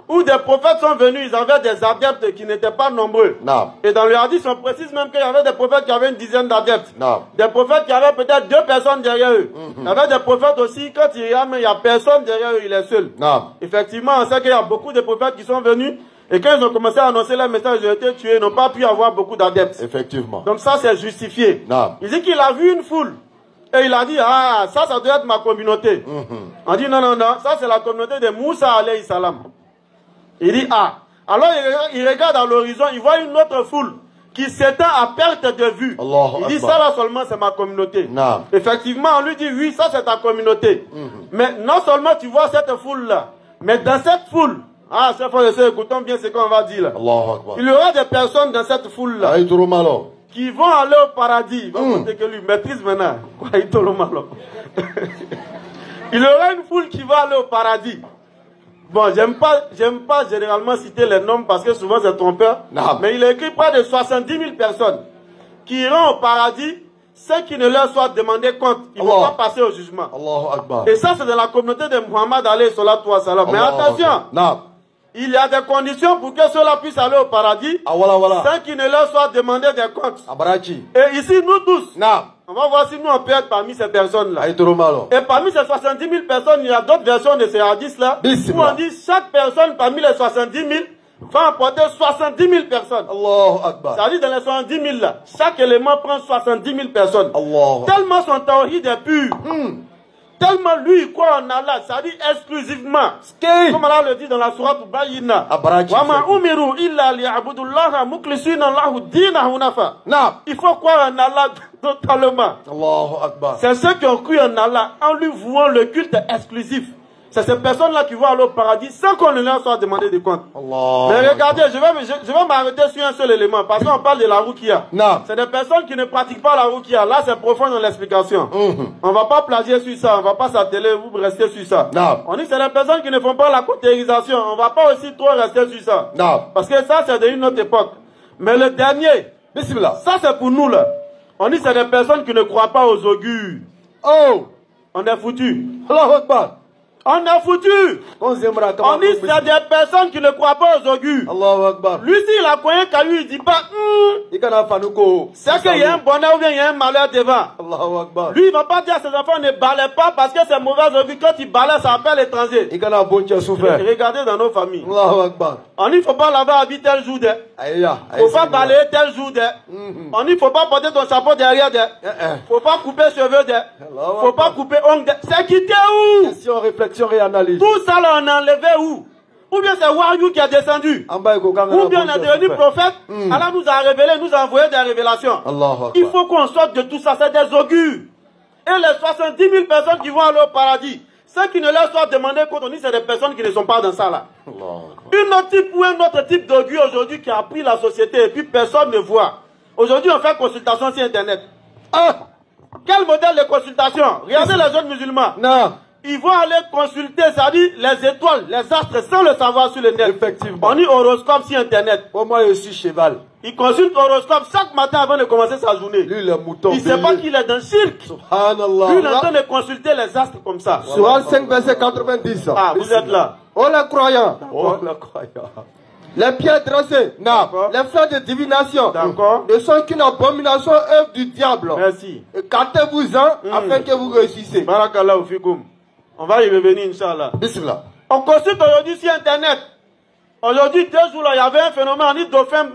où des prophètes sont venus, ils avaient des adeptes qui n'étaient pas nombreux. Et dans le hadith, on précise même qu'il y avait des prophètes qui avaient une dizaine d'adeptes. Des prophètes qui avaient peut-être 2 personnes derrière eux. Il y avait des prophètes aussi, quand il y a personne derrière eux, il est seul. Effectivement, on sait qu'il y a beaucoup de prophètes qui sont venus, et quand ils ont commencé à annoncer leur message, ils ont été tués, ils n'ont pas pu avoir beaucoup d'adeptes. Effectivement. Donc ça, c'est justifié. Il dit qu'il a vu une foule. Et il a dit, ah, ça doit être ma communauté. On dit, non, ça c'est la communauté de Moussa alayhi salam. Il dit, ah. Alors il regarde à l'horizon, il voit une autre foule qui s'étend à perte de vue. Il dit, ça là seulement c'est ma communauté. Effectivement, on lui dit, oui, ça c'est ta communauté. Mais non seulement tu vois cette foule là, mais dans cette foule, ah, chers frères et sœurs, écoutons bien ce qu'on va dire là. Il y aura des personnes dans cette foule là qui vont aller au paradis. Il va compter que lui maîtrise maintenant. Il y aura une foule qui va aller au paradis. Bon, j'aime pas généralement citer les noms parce que souvent c'est trompeur. Mais il a écrit près de 70 000 personnes qui iront au paradis sans qu'ils ne leur soient demandé compte. Ils ne vont pas passer au jugement. Et ça, c'est dans la communauté de Muhammad alayhi salatu wa salam. Mais attention, il y a des conditions pour que ceux-là puissent aller au paradis sans qu'ils ne leur soient demandé des comptes. Et ici, nous tous, on va voir si nous on peut être parmi ces personnes-là. Et parmi ces 70 000 personnes, il y a d'autres versions de ces hadiths-là où on dit chaque personne parmi les 70 000 va emporter 70 000 personnes. Ça dit dans les 70 000 là, chaque élément prend 70 000 personnes. Tellement son tawhid est pur. Tellement lui il croit en Allah, ça dit exclusivement. Comme Allah le dit dans la sourate Bayina. Il faut croire en Allah totalement. C'est ceux qui ont cru en Allah en lui vouant le culte exclusif. C'est ces personnes-là qui vont aller au paradis sans qu'on ne leur soit demandé de compte. Mais regardez, je vais m'arrêter sur un seul élément parce qu'on parle de la ruqya. C'est des personnes qui ne pratiquent pas la ruqya. Là, c'est profond dans l'explication. On ne va pas plagier sur ça, on ne va pas s'atteler, vous restez sur ça. On dit que c'est des personnes qui ne font pas la cautérisation. On ne va pas aussi trop rester sur ça. Parce que ça, c'est d'une autre époque. Mais le dernier, ça c'est pour nous là. On dit que c'est des personnes qui ne croient pas aux augures. On est foutu. On est foutu. On dit c'est des personnes qui ne croient pas aux augures. Lui, s'il a croyé qu'à lui, il dit pas c'est qu'il y a un bonheur ou bien il y a un malheur devant. Lui, il ne va pas dire à ses enfants ne balait pas parce que c'est mauvais augure. Quand il balait, ça appelle l'étranger. Regardez dans nos familles. On dit il ne faut pas laver habit tel jour. Il ne faut pas balayer tel jour. On dit il ne faut pas porter ton chapeau derrière. Il ne faut pas couper cheveux. Il ne faut pas couper ongles. C'est quitté où? Tout ça là, on a enlevé où? Ou bien c'est Wahyu qui a descendu. Ou bien on est devenu prophète. Allah nous a révélé, nous a envoyé des révélations. Il faut qu'on sorte de tout ça, c'est des augures. Et les 70 000 personnes qui vont aller au paradis, ceux qui ne leur soient demandé compte, on dit c'est des personnes qui ne sont pas dans ça là. Une autre type ou un autre type d'augure aujourd'hui qui a pris la société et puis personne ne voit. Aujourd'hui on fait consultation sur internet. Quel modèle de consultation? Regardez les jeunes musulmans. Ils vont aller consulter, c'est-à-dire les étoiles, les astres, sans le savoir sur le net. On dit horoscope sur internet. Moi, je suis cheval. Il consulte horoscope chaque matin avant de commencer sa journée. Lui, le mouton. Il ne sait pas qu'il est dans le cirque. Subhanallah. Lui, il est en train de consulter les astres comme ça. Surat 5, verset 90. Ah, vous êtes là. Oh, les croyants. Oh, les croyants. Les pierres dressées, les fleurs de divination ne sont qu'une abomination œuvre du diable. Merci. Écartez-vous-en afin que vous réussissiez. Barakallahu fikum. On va y revenir, Inch'Allah. Bismillah. On consulte aujourd'hui sur Internet. Aujourd'hui, 2 jours là, il y avait un phénomène, on dit dauphin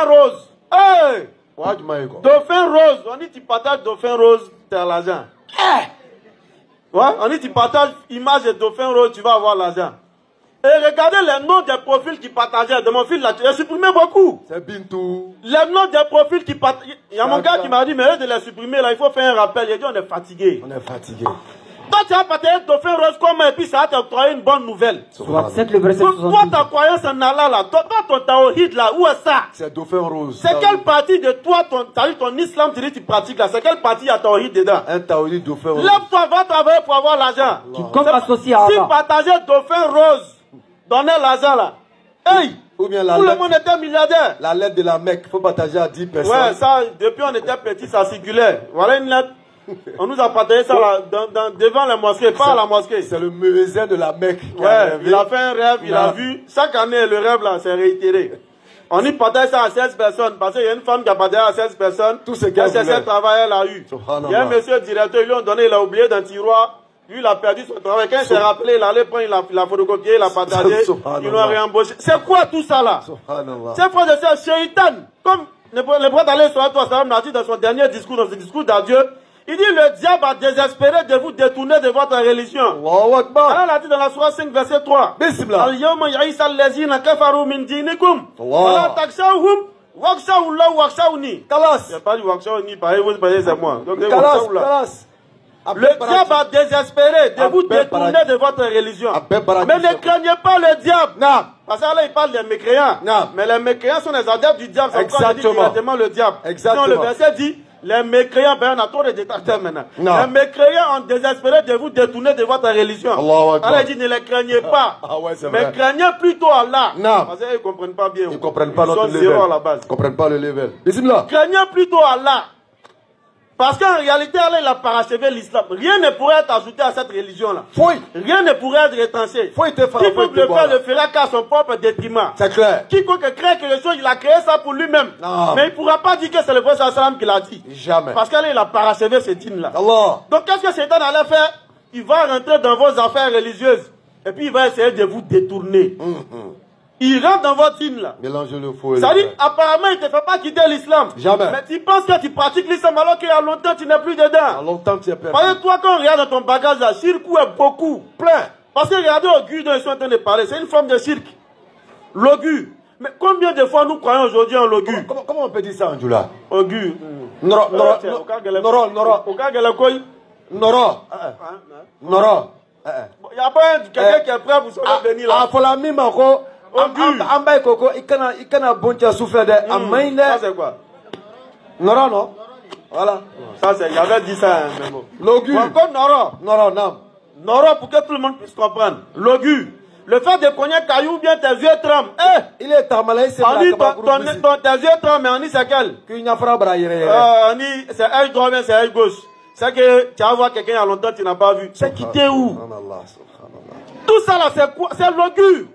rose. Hey! Dauphin rose. On dit tu partages dauphin rose, tu as l'argent. Ouais, on dit tu partages image de dauphin rose, tu vas avoir l'argent. Et regardez les noms des profils qui partageaient. De mon fil là, tu as supprimé beaucoup. C'est Bintou. Les noms des profils qui partageaient. Il y a mon gars qui m'a dit, mais de les supprimer là, il faut faire un rappel. Il a dit, on est fatigué. On est fatigué. Toi, tu as partagé Dauphin Rose comme et puis ça va t'octroyer une bonne nouvelle. Soit 7 le verset 72. Toi, ta croyance en Allah là, toi, ton tawhid là, où est ça? C'est Dauphin Rose. C'est quelle partie de toi, ton islam, tu dis tu pratiques là? C'est quelle partie à tawhid dedans? Un tawhid Dauphin Rose. Lève-toi, va travailler pour avoir l'argent. Comme associé à Si Allah. partager Dauphin Rose, donner l'argent là. Hey! Ou bien la Tout le lettre, monde était milliardaire. la lettre de la Mecque, il faut partager à 10 personnes. Ouais, ça, depuis on était petit, ça circulait. Voilà une lettre. On nous a partagé ça là, devant la mosquée, pas à la mosquée. C'est le muezzin de la Mecque. Ouais, il a fait un rêve, il a vu. Chaque année, le rêve là, c'est réitéré. On y partage ça à 16 personnes, parce qu'il y a une femme qui a partagé à 16 personnes. Tout ce qu'elle voulait. travail, elle a eu. Il y a un monsieur directeur, ils lui ont donné, il a oublié d'un tiroir. Lui, il a perdu son travail. Quand il s'est rappelé, il allait prendre, il a photocopié, il a partagé. Ils l'ont réembauché. C'est quoi tout ça là? C'est quoi de ça? Shaitan. Comme le prophète alayhi salatu wa salam l'a dit dans son dernier discours, dans ce discours d'adieu. Il dit, le diable a désespéré de vous détourner de votre religion. Allahu Akbar. Allah l'a dit dans la sourate 5, verset 3. Bismillah. Al-yawma ya'isa allazina kafaru min dinikum. Allah. Wa la takshawhum wakshawullah wakshawni. Kalas. Il n'y a pas dit wakshawni, pareil, vous parlez, c'est moi. Donc, Kalas, Kalas. le diable a désespéré de vous détourner de votre religion. Mais ne craignez pas le diable. Non. Parce que là, il parle des mécréants. Non. Mais les mécréants sont les adeptes du diable. C'est pourquoi il dit directement le diable. Exactement. Sinon, le verset dit, les mécréants, ben on a trop de détracteurs maintenant. Non. Les mécréants ont désespéré de vous détourner de votre religion. Allahu Akbar. Allah dit, ne les craignez pas. Ah ouais, c'est mais vrai. craignez plutôt Allah. Non. Parce qu'ils ne comprennent pas bien. Ils ne comprennent pas Ils notre sont level. zéro à la base. Ils ne comprennent pas le level. Bismillah. Craignez plutôt Allah. Parce qu'en réalité, Allah, il a parachevé l'islam. Rien ne pourrait être ajouté à cette religion-là. Fouille. Rien ne pourrait être retranché. Faut être fort, faut Quiconque être le bon. fait le fera qu'à son propre détriment. C'est clair. Quiconque crée quelque chose, il a créé ça pour lui-même. Non. Mais il ne pourra pas dire que c'est le prophète sallam qui l'a dit. Jamais. Parce qu'Allah, il a parachevé ce dîne-là. Allah. Donc, qu'est-ce que Satan allait faire? Il va rentrer dans vos affaires religieuses. Et puis, il va essayer de vous détourner. Il rentre dans votre dîne là. Mélange le faux et Ça le dit, vrai. apparemment, il ne te fait pas quitter l'islam. Jamais. Mais tu penses que tu pratiques l'islam alors qu'il y a longtemps, tu n'es plus Il y a dedans. longtemps que tu es perdu. Parce que toi, quand on regarde dans ton bagage là, cirque est beaucoup. Plein. Parce que regardez au dont ils sont en train de parler, c'est une forme de cirque. L'augur. Mais combien de fois nous croyons aujourd'hui en l'augur? Comment on peut dire ça en Djoula? Augur. Noro. Il n'y a pas quelqu'un qui est prêt pour sauver Denis là. Ah, faut la mime encore. Ambaye Koko, il kana bontia souffler de amaine. Ça c'est quoi? Noro, non? Voilà. Ça c'est, il avait dit ça, hein, même. L'augur. Encore Noro. Noro, non. Noro pour que tout le monde puisse comprendre. L'augur. Le fait de cogner caillou ou bien tes yeux tremblent. Il est tamalé, c'est On dit tes yeux tremblent, mais on dit c'est quel? On dit c'est œil droit, mais c'est œil gauche. C'est que tu vas voir quelqu'un il y a longtemps, tu n'as pas vu. C'est quitté où? Tout ça là, c'est quoi? C'est l'augur.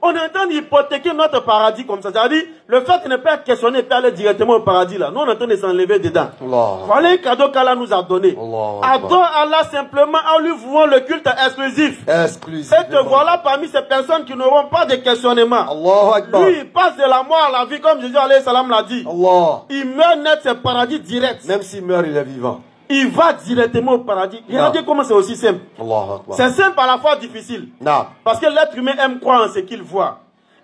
On est en train d'hypothéquer notre paradis comme ça. C'est-à-dire, le fait de ne pas questionner et aller directement au paradis là. Nous, on est en train de s'enlever dedans. Voilà un cadeau qu'Allah nous a donné. Adore Allah simplement en lui vouant le culte exclusif. Et te voilà parmi ces personnes qui n'auront pas de questionnement. Lui, il passe de la mort à la vie, comme Jésus alayhi salam l'a dit. Il meurt net, c'est paradis direct. Même s'il meurt, il est vivant. Il va directement au paradis. Regardez comment c'est aussi simple. C'est simple à la fois difficile. Non. Parce que l'être humain aime croire en ce qu'il voit.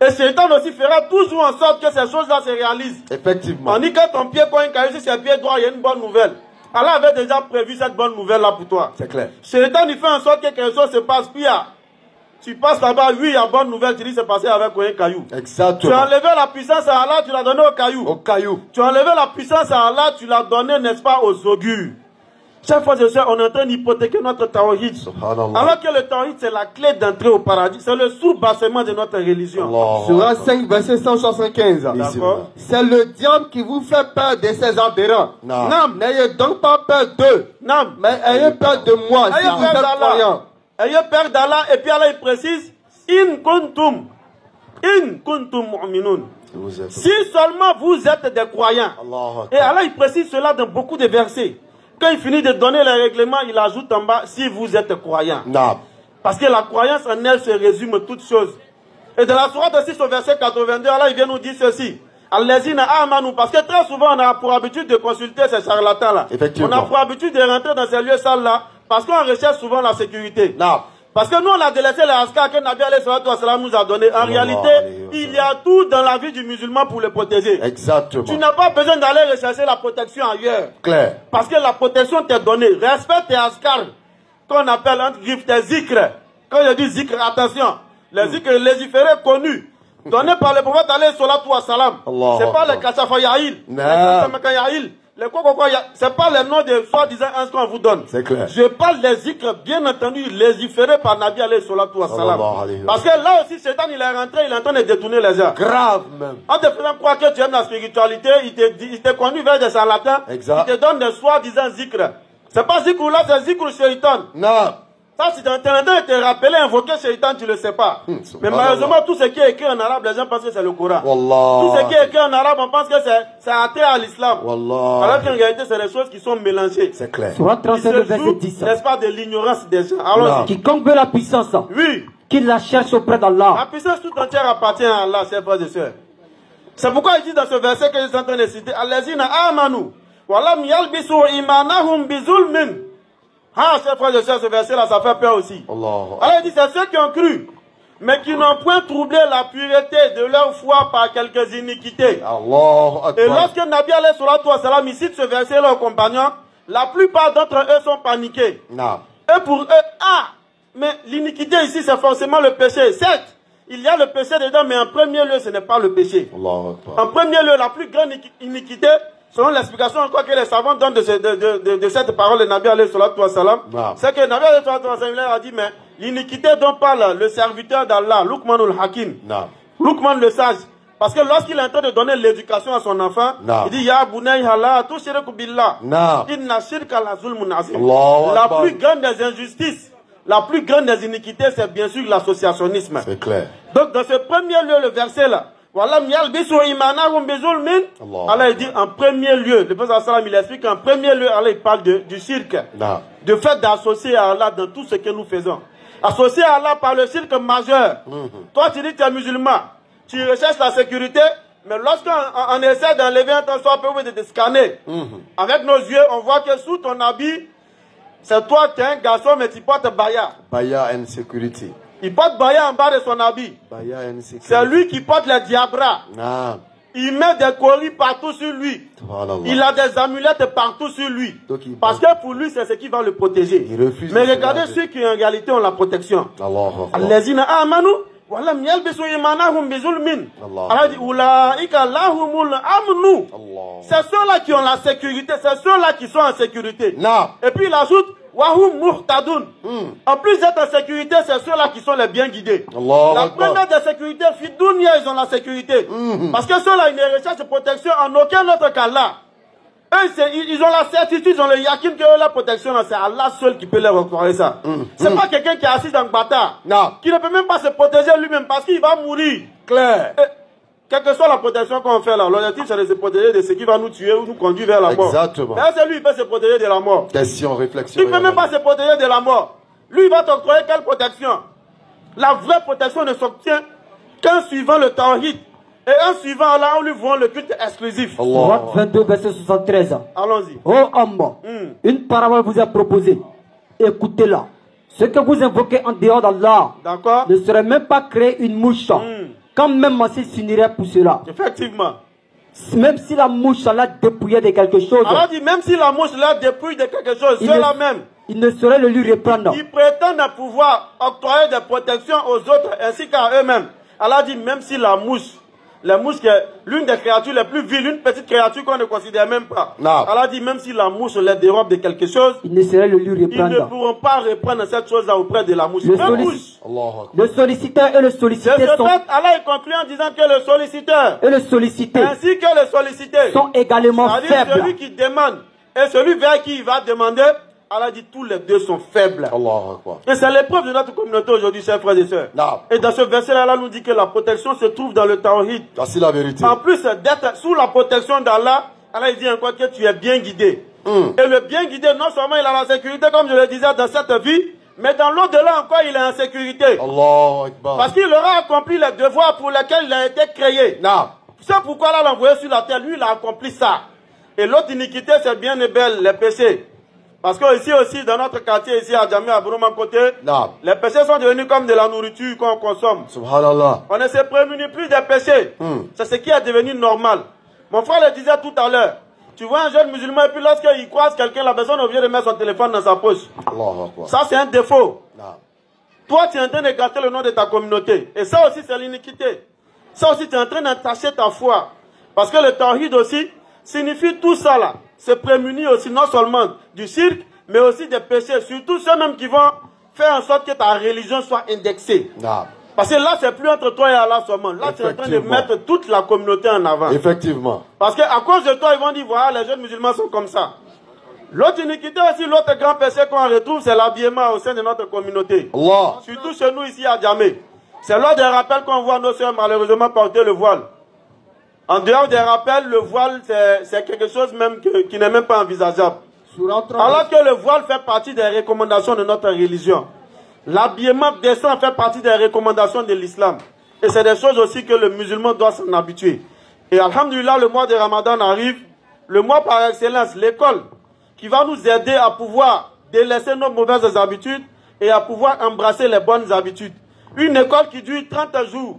Et Satan aussi fera toujours en sorte que ces choses-là se réalisent. Effectivement. On dit que ton pied cogne caillou, si c'est pied droit, il y a une bonne nouvelle. Allah avait déjà prévu cette bonne nouvelle-là pour toi. C'est clair. Satan, il fait en sorte que quelque chose se passe. Puis tu passes là-bas, oui, il y a bonne nouvelle, tu dis c'est passé avec un caillou. Exactement. Tu as enlevé la puissance à Allah, tu l'as donné au caillou. Au caillou. Tu as enlevé la puissance à Allah, tu l'as donné, n'est-ce pas, aux augures. Chaque fois que je sais, on est en train d'hypothéquer notre tawhid. Alors que le tawhid, c'est la clé d'entrée au paradis. C'est le sous-bassement de notre religion. Surah 5, verset 175. D'accord. C'est le diable qui vous fait peur de ses adhérents. Non. N'ayez donc pas peur d'eux. Non. Mais ayez peur de moi. Ayez Si vous peur êtes d'Allah. croyants. Ayez peur d'Allah. Et puis Allah, il précise, In kuntum mu'minun. Si seulement vous êtes des croyants. Et Allah, il précise cela dans beaucoup de versets. Quand il finit de donner les règlements, il ajoute en bas, si vous êtes croyants. Non. Parce que la croyance en elle se résume toutes choses. Et dans la sourate 6 au verset 82, Allah, il vient nous dire ceci. Allazina amanu, parce que très souvent on a pour habitude de consulter ces charlatans-là. Effectivement. On a pour habitude de rentrer dans ces lieux sales-là, parce qu'on recherche souvent la sécurité. Non. Parce que nous, on a délaissé les askars que Nabi alayhi salatu wassalam nous a donné. En réalité, il y a tout dans la vie du musulman pour le protéger. Exactement. Tu n'as pas besoin d'aller rechercher la protection ailleurs. Clair. Parce que la protection t'est donnée. Respecte tes askars, qu'on appelle entre griffes tes zikrs. Quand je dis zikr, attention. Les zikrs légiférés connus, donnés par le prophète alayhi salatu wassalam. C'est pas les kachafayaïl, les kachafayaïl. C'est pas les noms de soi-disant un qu'on vous donne. C'est clair. Je parle des zikrs, bien entendu, légiférés par Nabi alayhi salatu wassalam. Parce que là aussi, Shaitan, il est rentré, il est en train de détourner les gens. Grave même. En te faisant croire que tu aimes la spiritualité, il te conduit vers des charlatans. Exact. Il te donne des soi-disant zikrs. C'est pas zikr là, c'est zikr Shaitan. Non. Ça, si tu es en train de te rappeler, invoquer Shaitan, tu ne le sais pas. Mais malheureusement, tout ce qui est écrit en arabe, les gens pensent que c'est le Coran. Tout ce qui est écrit en arabe, on pense que c'est atteint à l'islam. Alors qu'en réalité, c'est des choses qui sont mélangées. C'est clair. Surat 37, verset 10. N'est-ce pas, de l'ignorance des gens. Alors, quiconque veut la puissance, oui, qu'il la cherche auprès d'Allah. la puissance tout entière appartient à Allah, chers frères et sœurs. C'est pourquoi il dit dans ce verset que je suis en train de citer, Allazina amanu, walam yalbisu imanahum bizulmin. Ah, chers frères et sœurs, ce verset-là, ça fait peur aussi. Alors il dit, c'est ceux qui ont cru, mais qui n'ont point troublé la pureté de leur foi par quelques iniquités. Et lorsque Nabi alayhi salatu wassalam cite ce verset-là aux compagnons, la plupart d'entre eux sont paniqués. Et pour eux, mais l'iniquité ici, c'est forcément le péché. Certes, il y a le péché dedans, mais en premier lieu, ce n'est pas le péché. En premier lieu, la plus grande iniquité, selon l'explication encore que les savants donnent de cette parole de Nabi alayhi salatu wassalam, c'est que Nabi alayhi salatu wassalam a dit, mais l'iniquité dont parle le serviteur d'Allah, Luqmanul Hakim, Luqman le sage, parce que lorsqu'il est en train de donner l'éducation à son enfant, il dit, Ya bunayya la tushriku billah, inna shirka la zulmun azim. La plus grande des injustices, la plus grande des iniquités, c'est bien sûr l'associationnisme. C'est clair. Donc dans ce premier lieu, le verset là, Allah il dit en premier lieu, le prophète il explique qu'en premier lieu, Allah il parle du shirk, du fait d'associer à Allah dans tout ce que nous faisons. Associer à Allah par le shirk majeur. Toi tu dis que tu es musulman, tu recherches la sécurité, mais lorsqu'on essaie d'enlever un temps soit peu ou de te scanner, avec nos yeux, on voit que sous ton habit, c'est toi qui es un garçon mais tu portes baya. Baya and security. Il porte baya en bas de son habit. C'est lui qui porte les diabras. Il met des coris partout sur lui. Il a des amulettes partout sur lui. Parce que pour lui, c'est ce qui va le protéger. Mais regardez ceux qui en réalité ont la protection. Allazina amanu walam yalbisu imanahum bizulmin. Allah dit ulaika lahumul amnu. C'est ceux-là qui ont la sécurité, c'est ceux-là qui sont en sécurité. Et puis il ajoute Wahum muhtadun. En plus d'être en sécurité, c'est ceux-là qui sont les bien guidés. La première des sécurités, Fidounia, ils ont la sécurité. Parce que ceux-là, ils ne recherchent de protection en aucun autre qu'Allah. Eux, ils ont la certitude, ils ont le yakin que la protection, c'est Allah seul qui peut leur octroyer ça. C'est pas quelqu'un qui est assis dans le bâtard, qui ne peut même pas se protéger lui-même parce qu'il va mourir. Clair. Quelle que soit la protection qu'on fait là, l'objectif c'est de se protéger de ce qui va nous tuer ou nous conduire vers la mort. Exactement. Mais c'est lui, il peut se protéger de la mort. Question, réflexion. Il ne peut même pas se protéger de la mort. Lui, il va t'octroyer quelle protection? La vraie protection ne s'obtient qu'en suivant le tawhid. Et en suivant là, on lui voit le culte exclusif. Surat 22, verset 73. Allons-y. Oh homme, une parole vous est proposée. Écoutez-la. Ce que vous invoquez en dehors d'Allah ne serait même pas créer une mouche. Quand même Masih s'unirait pour cela. Effectivement. Même si la mouche l'a dépouillé de quelque chose. Alors dit, même si la mouche l'a dépouillé de quelque chose, ceux-là même. Il ne saurait le lui reprendre. Ils prétendent pouvoir octroyer des protections aux autres ainsi qu'à eux-mêmes. Allah dit, même si la mouche qui est l'une des créatures les plus viles, une petite créature qu'on ne considère même pas. Allah dit, même si la mouche les dérobe de quelque chose, il ne saurait le lui reprendre. Ils ne pourront pas reprendre cette chose-là auprès de la mouche. Le solliciteur et le sollicité sont... Allah conclut en disant que le solliciteur et le sollicité ainsi que le sollicité sont également faibles. Celui qui demande et celui vers qui il va demander, Allah dit tous les deux sont faibles. Et c'est l'épreuve de notre communauté aujourd'hui, chers frères et sœurs. Et dans ce verset-là, Allah nous dit que la protection se trouve dans le tawhid. C'est la vérité. En plus d'être sous la protection d'Allah, Allah dit encore que tu es bien guidé. Et le bien guidé, non seulement il a la sécurité, comme je le disais, dans cette vie, mais dans l'au-delà encore, il est en sécurité. Parce qu'il aura accompli les devoirs pour lesquels il a été créé. C'est pourquoi Allah l'a envoyé sur la terre. Lui, il a accompli ça. Et l'autre iniquité, c'est bien et belle, les péchés. Parce que ici aussi, dans notre quartier, ici à Djamé, à Bourouma côté, les péchés sont devenus comme de la nourriture qu'on consomme. Subhanallah. On ne se prémunit plus des péchés. C'est ce qui est devenu normal. Mon frère le disait tout à l'heure. Tu vois un jeune musulman et puis lorsqu'il croise quelqu'un, la personne est obligée de mettre son téléphone dans sa poche. Ça, c'est un défaut. Toi, tu es en train de gâter le nom de ta communauté. Et ça aussi, c'est l'iniquité. Ça aussi, tu es en train d'entacher ta foi. Parce que le tawhid aussi signifie tout ça là. Se prémunir aussi non seulement du cirque, mais aussi des péchés. Surtout ceux-mêmes qui vont faire en sorte que ta religion soit indexée. Parce que là, c'est plus entre toi et Allah seulement. Là, tu es en train de mettre toute la communauté en avant. Effectivement. Parce qu'à cause de toi, ils vont dire, voilà, les jeunes musulmans sont comme ça. L'autre iniquité aussi, l'autre grand péché qu'on retrouve, c'est l'habillement au sein de notre communauté. Allah. Surtout chez nous ici à Djamé. C'est lors des rappels qu'on voit nos soeurs malheureusement porter le voile. En dehors des rappels, le voile, c'est quelque chose même qui n'est même pas envisageable. Alors que le voile fait partie des recommandations de notre religion. L'habillement décent fait partie des recommandations de l'islam. Et c'est des choses aussi que le musulman doit s'en habituer. Et alhamdulillah, le mois de Ramadan arrive, le mois par excellence, l'école, qui va nous aider à pouvoir délaisser nos mauvaises habitudes et à pouvoir embrasser les bonnes habitudes. Une école qui dure 30 jours,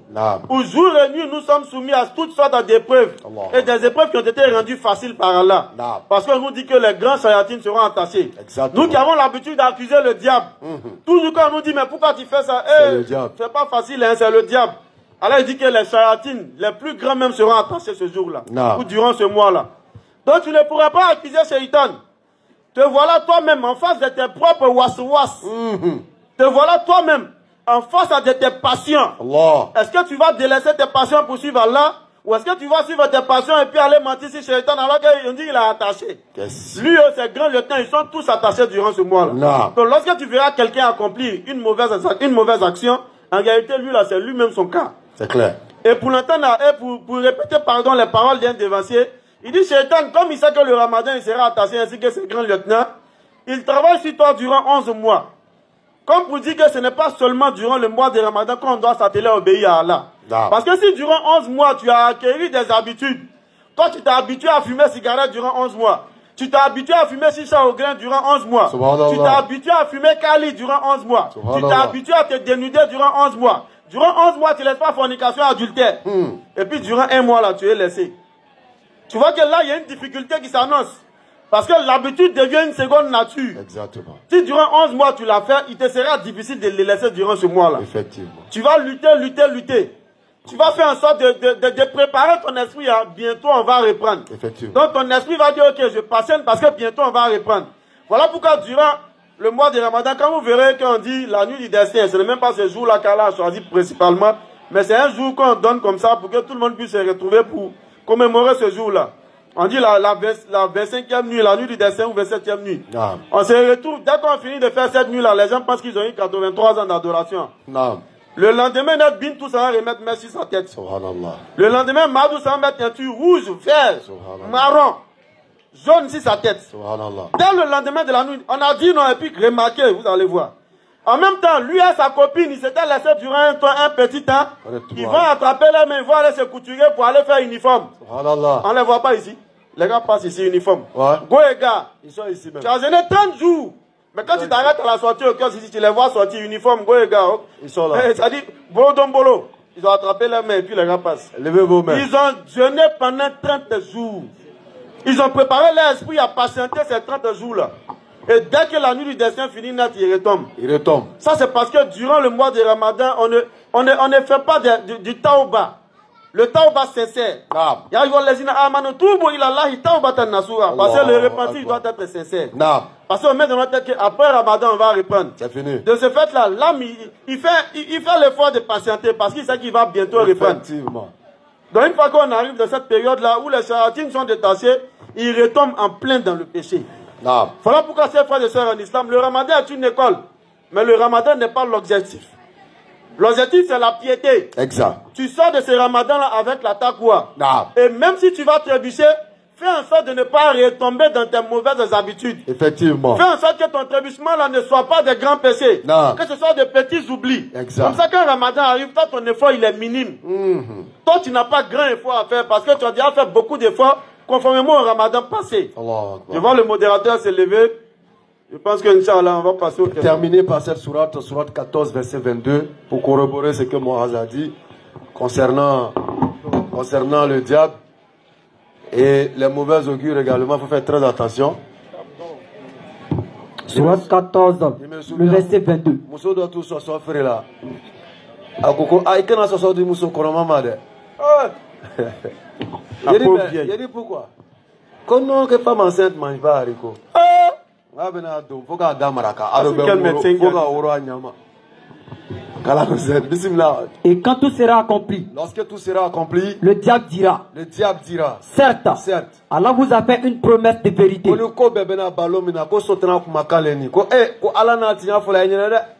où jour et nuit nous sommes soumis à toutes sortes d'épreuves, et des épreuves qui ont été rendues faciles par Allah. Parce qu'on nous dit que les grands shayatines seront attachés. Nous qui avons l'habitude d'accuser le diable, toujours quand on nous dit mais pourquoi tu fais ça, c'est pas facile, hein, c'est le diable. Allah dit que les shayatines, les plus grands même seront attachés ce jour-là, ou durant ce mois-là. Donc tu ne pourras pas accuser Shaitan. Te voilà toi-même en face de tes propres was-was. Te voilà toi-même en face de tes passions. Est-ce que tu vas délaisser tes passions pour suivre Allah? Ou est-ce que tu vas suivre tes passions et puis aller mentir sur Shaitan alors qu'on dit qu'il est attaché? Lui, ses grands lieutenants, ils sont tous attachés durant ce mois-là. Donc lorsque tu verras quelqu'un accomplir une mauvaise action, en réalité, lui là, c'est lui-même son cas. C'est clair. Et pour l'entendre, et pour répéter pardon les paroles d'un dévancier, il dit Shaitan, comme il sait que le Ramadan il sera attaché ainsi que ses grands lieutenants, il travaille sur toi durant 11 mois. Comme pour dire que ce n'est pas seulement durant le mois de Ramadan qu'on doit s'atteler à obéir à Allah. Parce que si durant 11 mois tu as acquis des habitudes, toi tu t'es habitué à fumer cigarette durant 11 mois, tu t'es habitué à fumer chicha au grain durant 11 mois, tu t'es habitué à fumer kali durant 11 mois, tu t'es habitué à te dénuder durant 11 mois. Durant 11 mois, tu ne laisses pas fornication adultère. Et puis durant un mois là, tu es laissé. Tu vois que là, il y a une difficulté qui s'annonce. Parce que l'habitude devient une seconde nature. Exactement. Si durant 11 mois tu l'as fait, il te sera difficile de les laisser durant ce mois-là. Effectivement. Tu vas lutter. Tu vas faire en sorte de préparer ton esprit à bientôt on va reprendre. Effectivement. Donc ton esprit va dire ok, je patiente parce que bientôt on va reprendre. Voilà pourquoi durant le mois de Ramadan, quand vous verrez qu'on dit la nuit du destin, ce n'est même pas ce jour-là qu'Allah a choisi principalement, mais c'est un jour qu'on donne comme ça pour que tout le monde puisse se retrouver pour commémorer ce jour-là. On dit la 25e nuit, la nuit du destin ou 27e nuit. On se retrouve, dès qu'on finit de faire cette nuit-là, les gens pensent qu'ils ont eu 83 ans d'adoration. Le lendemain, notre bin, tout ça va remettre merci sur sa tête. Le lendemain, Madou, ça va mettre un truc rouge, vert, marron, jaune sur sa tête. Dès le lendemain de la nuit, on a dit non, et puis remarquez, vous allez voir. En même temps, lui et sa copine, ils s'étaient laissés durant un petit temps. Ils vont attraper les mains, ils vont aller se couturer pour aller faire uniforme. On ne les voit pas ici. Les gars passent ici, uniforme. Go les gars, ils sont ici même. Tu as jeûné 30 jours. Mais quand tu t'arrêtes à la sortie au cœur, si tu les vois sortir uniforme, go les gars. Ils sont là. Ça dit, bolo. Ils ont attrapé les mains et puis les gars passent. Levez vos mains. Ils ont jeûné pendant 30 jours. Ils ont préparé leur esprit à patienter ces 30 jours-là. Et dès que la nuit du destin finit net, il retombe. Il retombe. Ça, c'est parce que durant le mois de Ramadan, on ne fait pas du tauba. Le tauba sincère. Parce que le repentir doit être sincère. Parce qu'on met dans notre tête qu'après Ramadan, on va reprendre. C'est fini. De ce fait-là, l'âme, il fait l'effort de patienter parce qu'il sait qu'il va bientôt reprendre. Effectivement. Donc une fois qu'on arrive dans cette période-là où les charlatines sont détachés, ils retombent en plein dans le péché. Voilà pourquoi, ces frères et sœurs en islam, le Ramadan est une école. Mais le Ramadan n'est pas l'objectif. L'objectif, c'est la piété. Exact. Tu sors de ce Ramadan-là avec la taqwa. Et même si tu vas trébucher, fais en sorte de ne pas retomber dans tes mauvaises habitudes. Effectivement. Fais en sorte que ton trébuchement-là ne soit pas des grands péchés. Que ce soit de petits oublis. Exact. Comme ça, quand Ramadan arrive, toi, ton effort, il est minime. Toi, tu n'as pas grand effort à faire parce que tu as déjà fait beaucoup d'efforts conformément au Ramadan passé. Je vois le modérateur se lever. Je pense que Inch'Allah, on va passer au questions. Terminer par cette sourate, sourate 14, verset 22, pour corroborer ce que Moaz a dit concernant le diable et les mauvais augures également. Il faut faire très attention. Sourate 14, le verset 22. Mousso doit tout s'offrir là. Akoko, il dit pourquoi? Comment que femme enceinte ne mange pas haricot? Et quand tout sera accompli, lorsque tout sera accompli, le diable dira, certes, Allah vous a fait une promesse de vérité.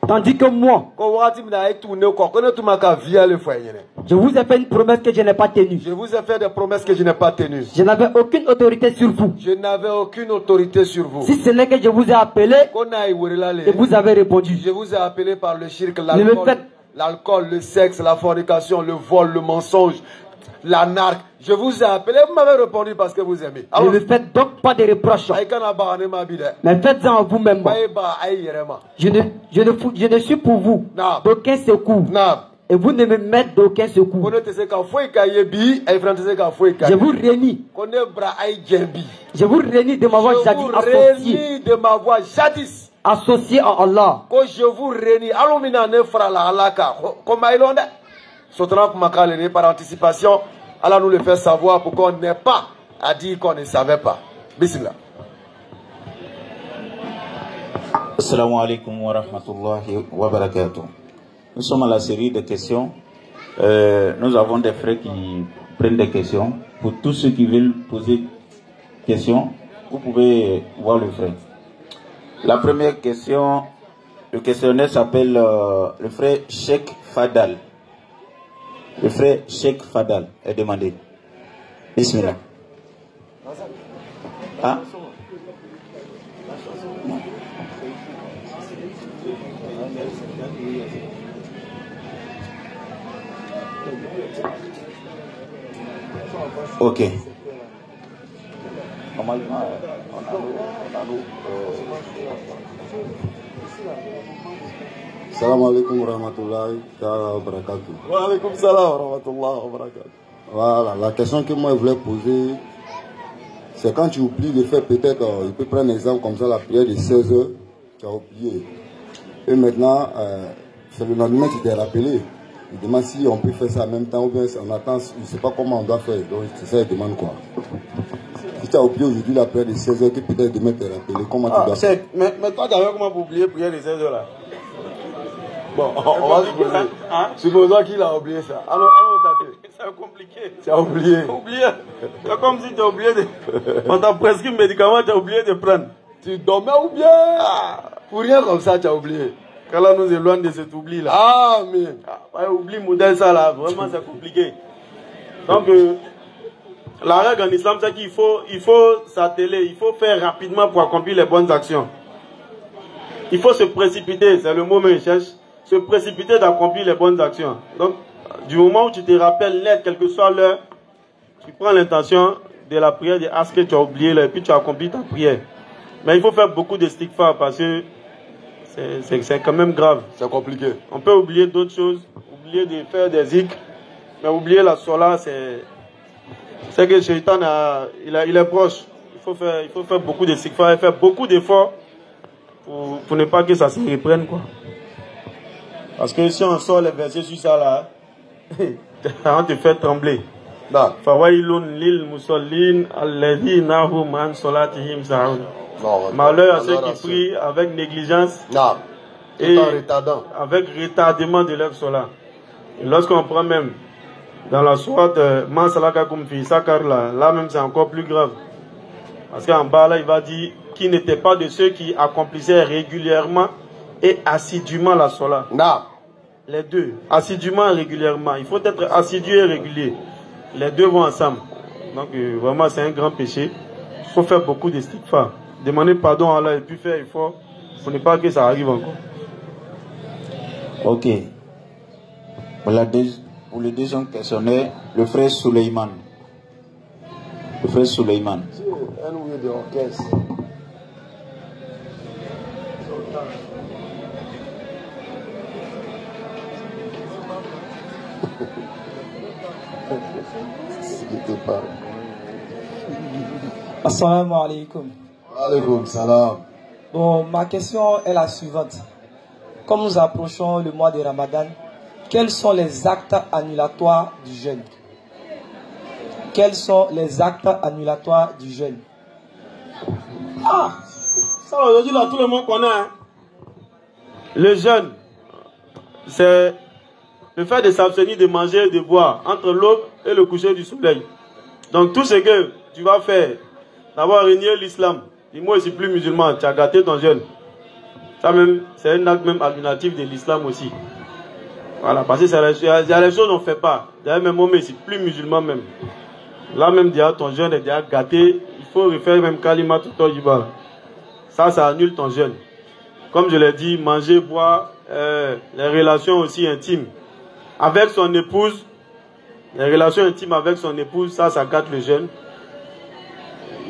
Tandis que moi, je vous ai fait une promesse que je n'ai pas tenue. Je vous ai fait des promesses que je n'ai pas tenues. Je n'avais aucune autorité sur vous. Je n'avais aucune autorité sur vous. Si ce n'est que je vous ai appelé et vous avez répondu. Je vous ai appelé par le shirk, l'alcool, le sexe, la fornication, le vol, le mensonge, la narque. Je vous ai appelé, vous m'avez répondu parce que vous aimez. Alors, ne me faites donc pas de reproches. Mais faites-en à vous-même. Je ne suis pour vous d'aucun secours. Et vous ne me mettez d'aucun secours. Je vous réunis. Je vous réunis de m'avoir jadis associé à Allah. Je vous réunis. Par anticipation, Allah nous le fait savoir pour qu'on n'ait pas à dire qu'on ne savait pas. Bismillah. Assalamu alaikum wa rahmatullahi wa barakatuh. Nous sommes à la série de questions. Nous avons des frères qui prennent des questions. Pour tous ceux qui veulent poser questions, vous pouvez voir le frère. La première question, le questionnaire s'appelle le frère Sheikh Fadal. Le frère Sheikh Fadal est demandé. Bismillah. Hein? Ok. Salam alaikum wa rahmatullahi wa barakatuh. Wa alaikum salam wa rahmatullahi wa barakatuh. Voilà, la question que moi je voulais poser, c'est quand tu oublies de faire peut-être, il peut prendre un exemple comme ça, la prière de 16 heures, tu as oublié. Et maintenant, c'est le lendemain qui t'est rappelé. Il demande si on peut faire ça en même temps ou bien on attend, je ne sais pas comment on doit faire. Donc c'est ça, il demande quoi. Si tu as oublié aujourd'hui la prière de 16 heures, que peut-être demain t'es rappelé, comment tu dois faire? Mais toi, d'ailleurs, comment vous oubliez la prière de 16 heures là? Bon, on va supposer. Supposons qu'il a oublié ça. Alors, c'est compliqué. Tu as oublié. C'est comme si tu as oublié de... On t'a prescrit un médicament, tu as oublié de prendre. Tu dormais ou bien pour rien comme ça, tu as oublié. Qu'Allah nous éloigne de cet oubli là. Amen. Oubli modèle ça là, vraiment c'est compliqué. Donc, la règle en islam, c'est qu'il faut s'atteler, il faut faire rapidement pour accomplir les bonnes actions. Il faut se précipiter, c'est le mot que je cherche. Se précipiter d'accomplir les bonnes actions. Donc, du moment où tu te rappelles net, quelle que soit l'heure, tu prends l'intention de la prière, de ce que tu as oublié là, et puis tu accomplis ta prière. Mais il faut faire beaucoup de stighfar parce que c'est quand même grave. C'est compliqué. On peut oublier d'autres choses, oublier de faire des zikr, mais oublier la sola, c'est que le shaitan il est proche. Il faut faire beaucoup de stighfar et faire beaucoup d'efforts pour ne pas que ça se reprenne, quoi. Parce que si on sort les versets sur ça là, on te fait trembler. Fawailun lil musallin alladhina hum an salatihim sahun. Malheur à ceux qui prient avec négligence et avec retardement de leur solat. Lorsqu'on prend même dans la sourate Man salaka kum fi sakar là même c'est encore plus grave. Parce qu'en bas là il va dire qui n'était pas de ceux qui accomplissaient régulièrement et assidûment la sola. Les deux, assidûment et régulièrement. Il faut être assidu et régulier. Les deux vont ensemble. Donc vraiment c'est un grand péché. Il faut faire beaucoup de stighfar. Demander pardon à Allah et puis faire effort pour ne pas que ça arrive encore. Ok. Pour le deuxième questionnaire, le frère Suleiman. Le frère Suleiman. Assalamu alaikum. Alaikum salam. Bon, ma question est la suivante. Comme nous approchons le mois de Ramadan, quels sont les actes annulatoires du jeûne? Quels sont les actes annulatoires du jeûne? Ah, ça aujourd'hui là, tout le monde connaît. Hein? Le jeûne, c'est le fait de s'abstenir de manger et de boire entre l'aube et le coucher du soleil. Donc tout ce que tu vas faire, d'avoir régné l'islam, dis-moi je ne suis plus musulman, tu as gâté ton jeûne. Ça même, c'est un acte même annulatif de l'islam aussi. Voilà, parce que il y a les choses qu'on ne fait pas. D'ailleurs même moi, je ne suis plus musulman même. Là même déjà ton jeûne est déjà gâté, il faut refaire même kalima tout au jiba. Ça annule ton jeûne. Comme je l'ai dit, manger, boire, les relations aussi intimes avec son épouse, les relations intimes avec son épouse, ça gâte le jeûne.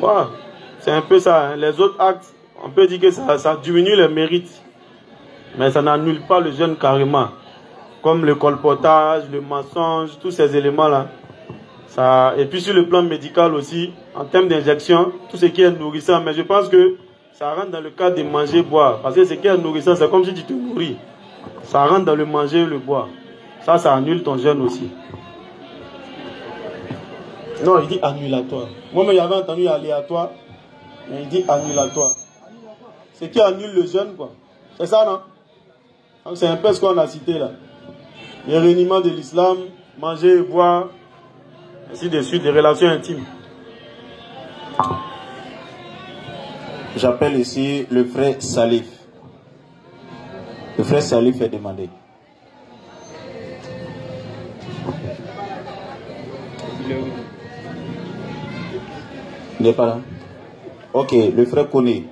Voilà, c'est un peu ça. Hein. Les autres actes, on peut dire que ça diminue les mérites, mais ça n'annule pas le jeûne carrément. Comme le colportage, le mensonge, tous ces éléments-là. Et puis sur le plan médical aussi, en termes d'injection, tout ce qui est nourrissant. Mais je pense que ça rentre dans le cadre de manger, boire. Parce que ce qui est nourrissant, c'est comme si tu te nourris. Ça rentre dans le manger et le boire. Ça annule ton jeûne aussi. Non, il dit annulatoire. Moi-même, j'avais entendu aléatoire, mais il dit annulatoire. Ce qui annule le jeûne, quoi. C'est ça, non? C'est un peu ce qu'on a cité là. Le reniement de l'islam, manger et boire, ainsi de suite, des relations intimes. J'appelle ici le frère Salif. Le frère Salif est demandé. Il n'est pas là. Ok, le frère Koné.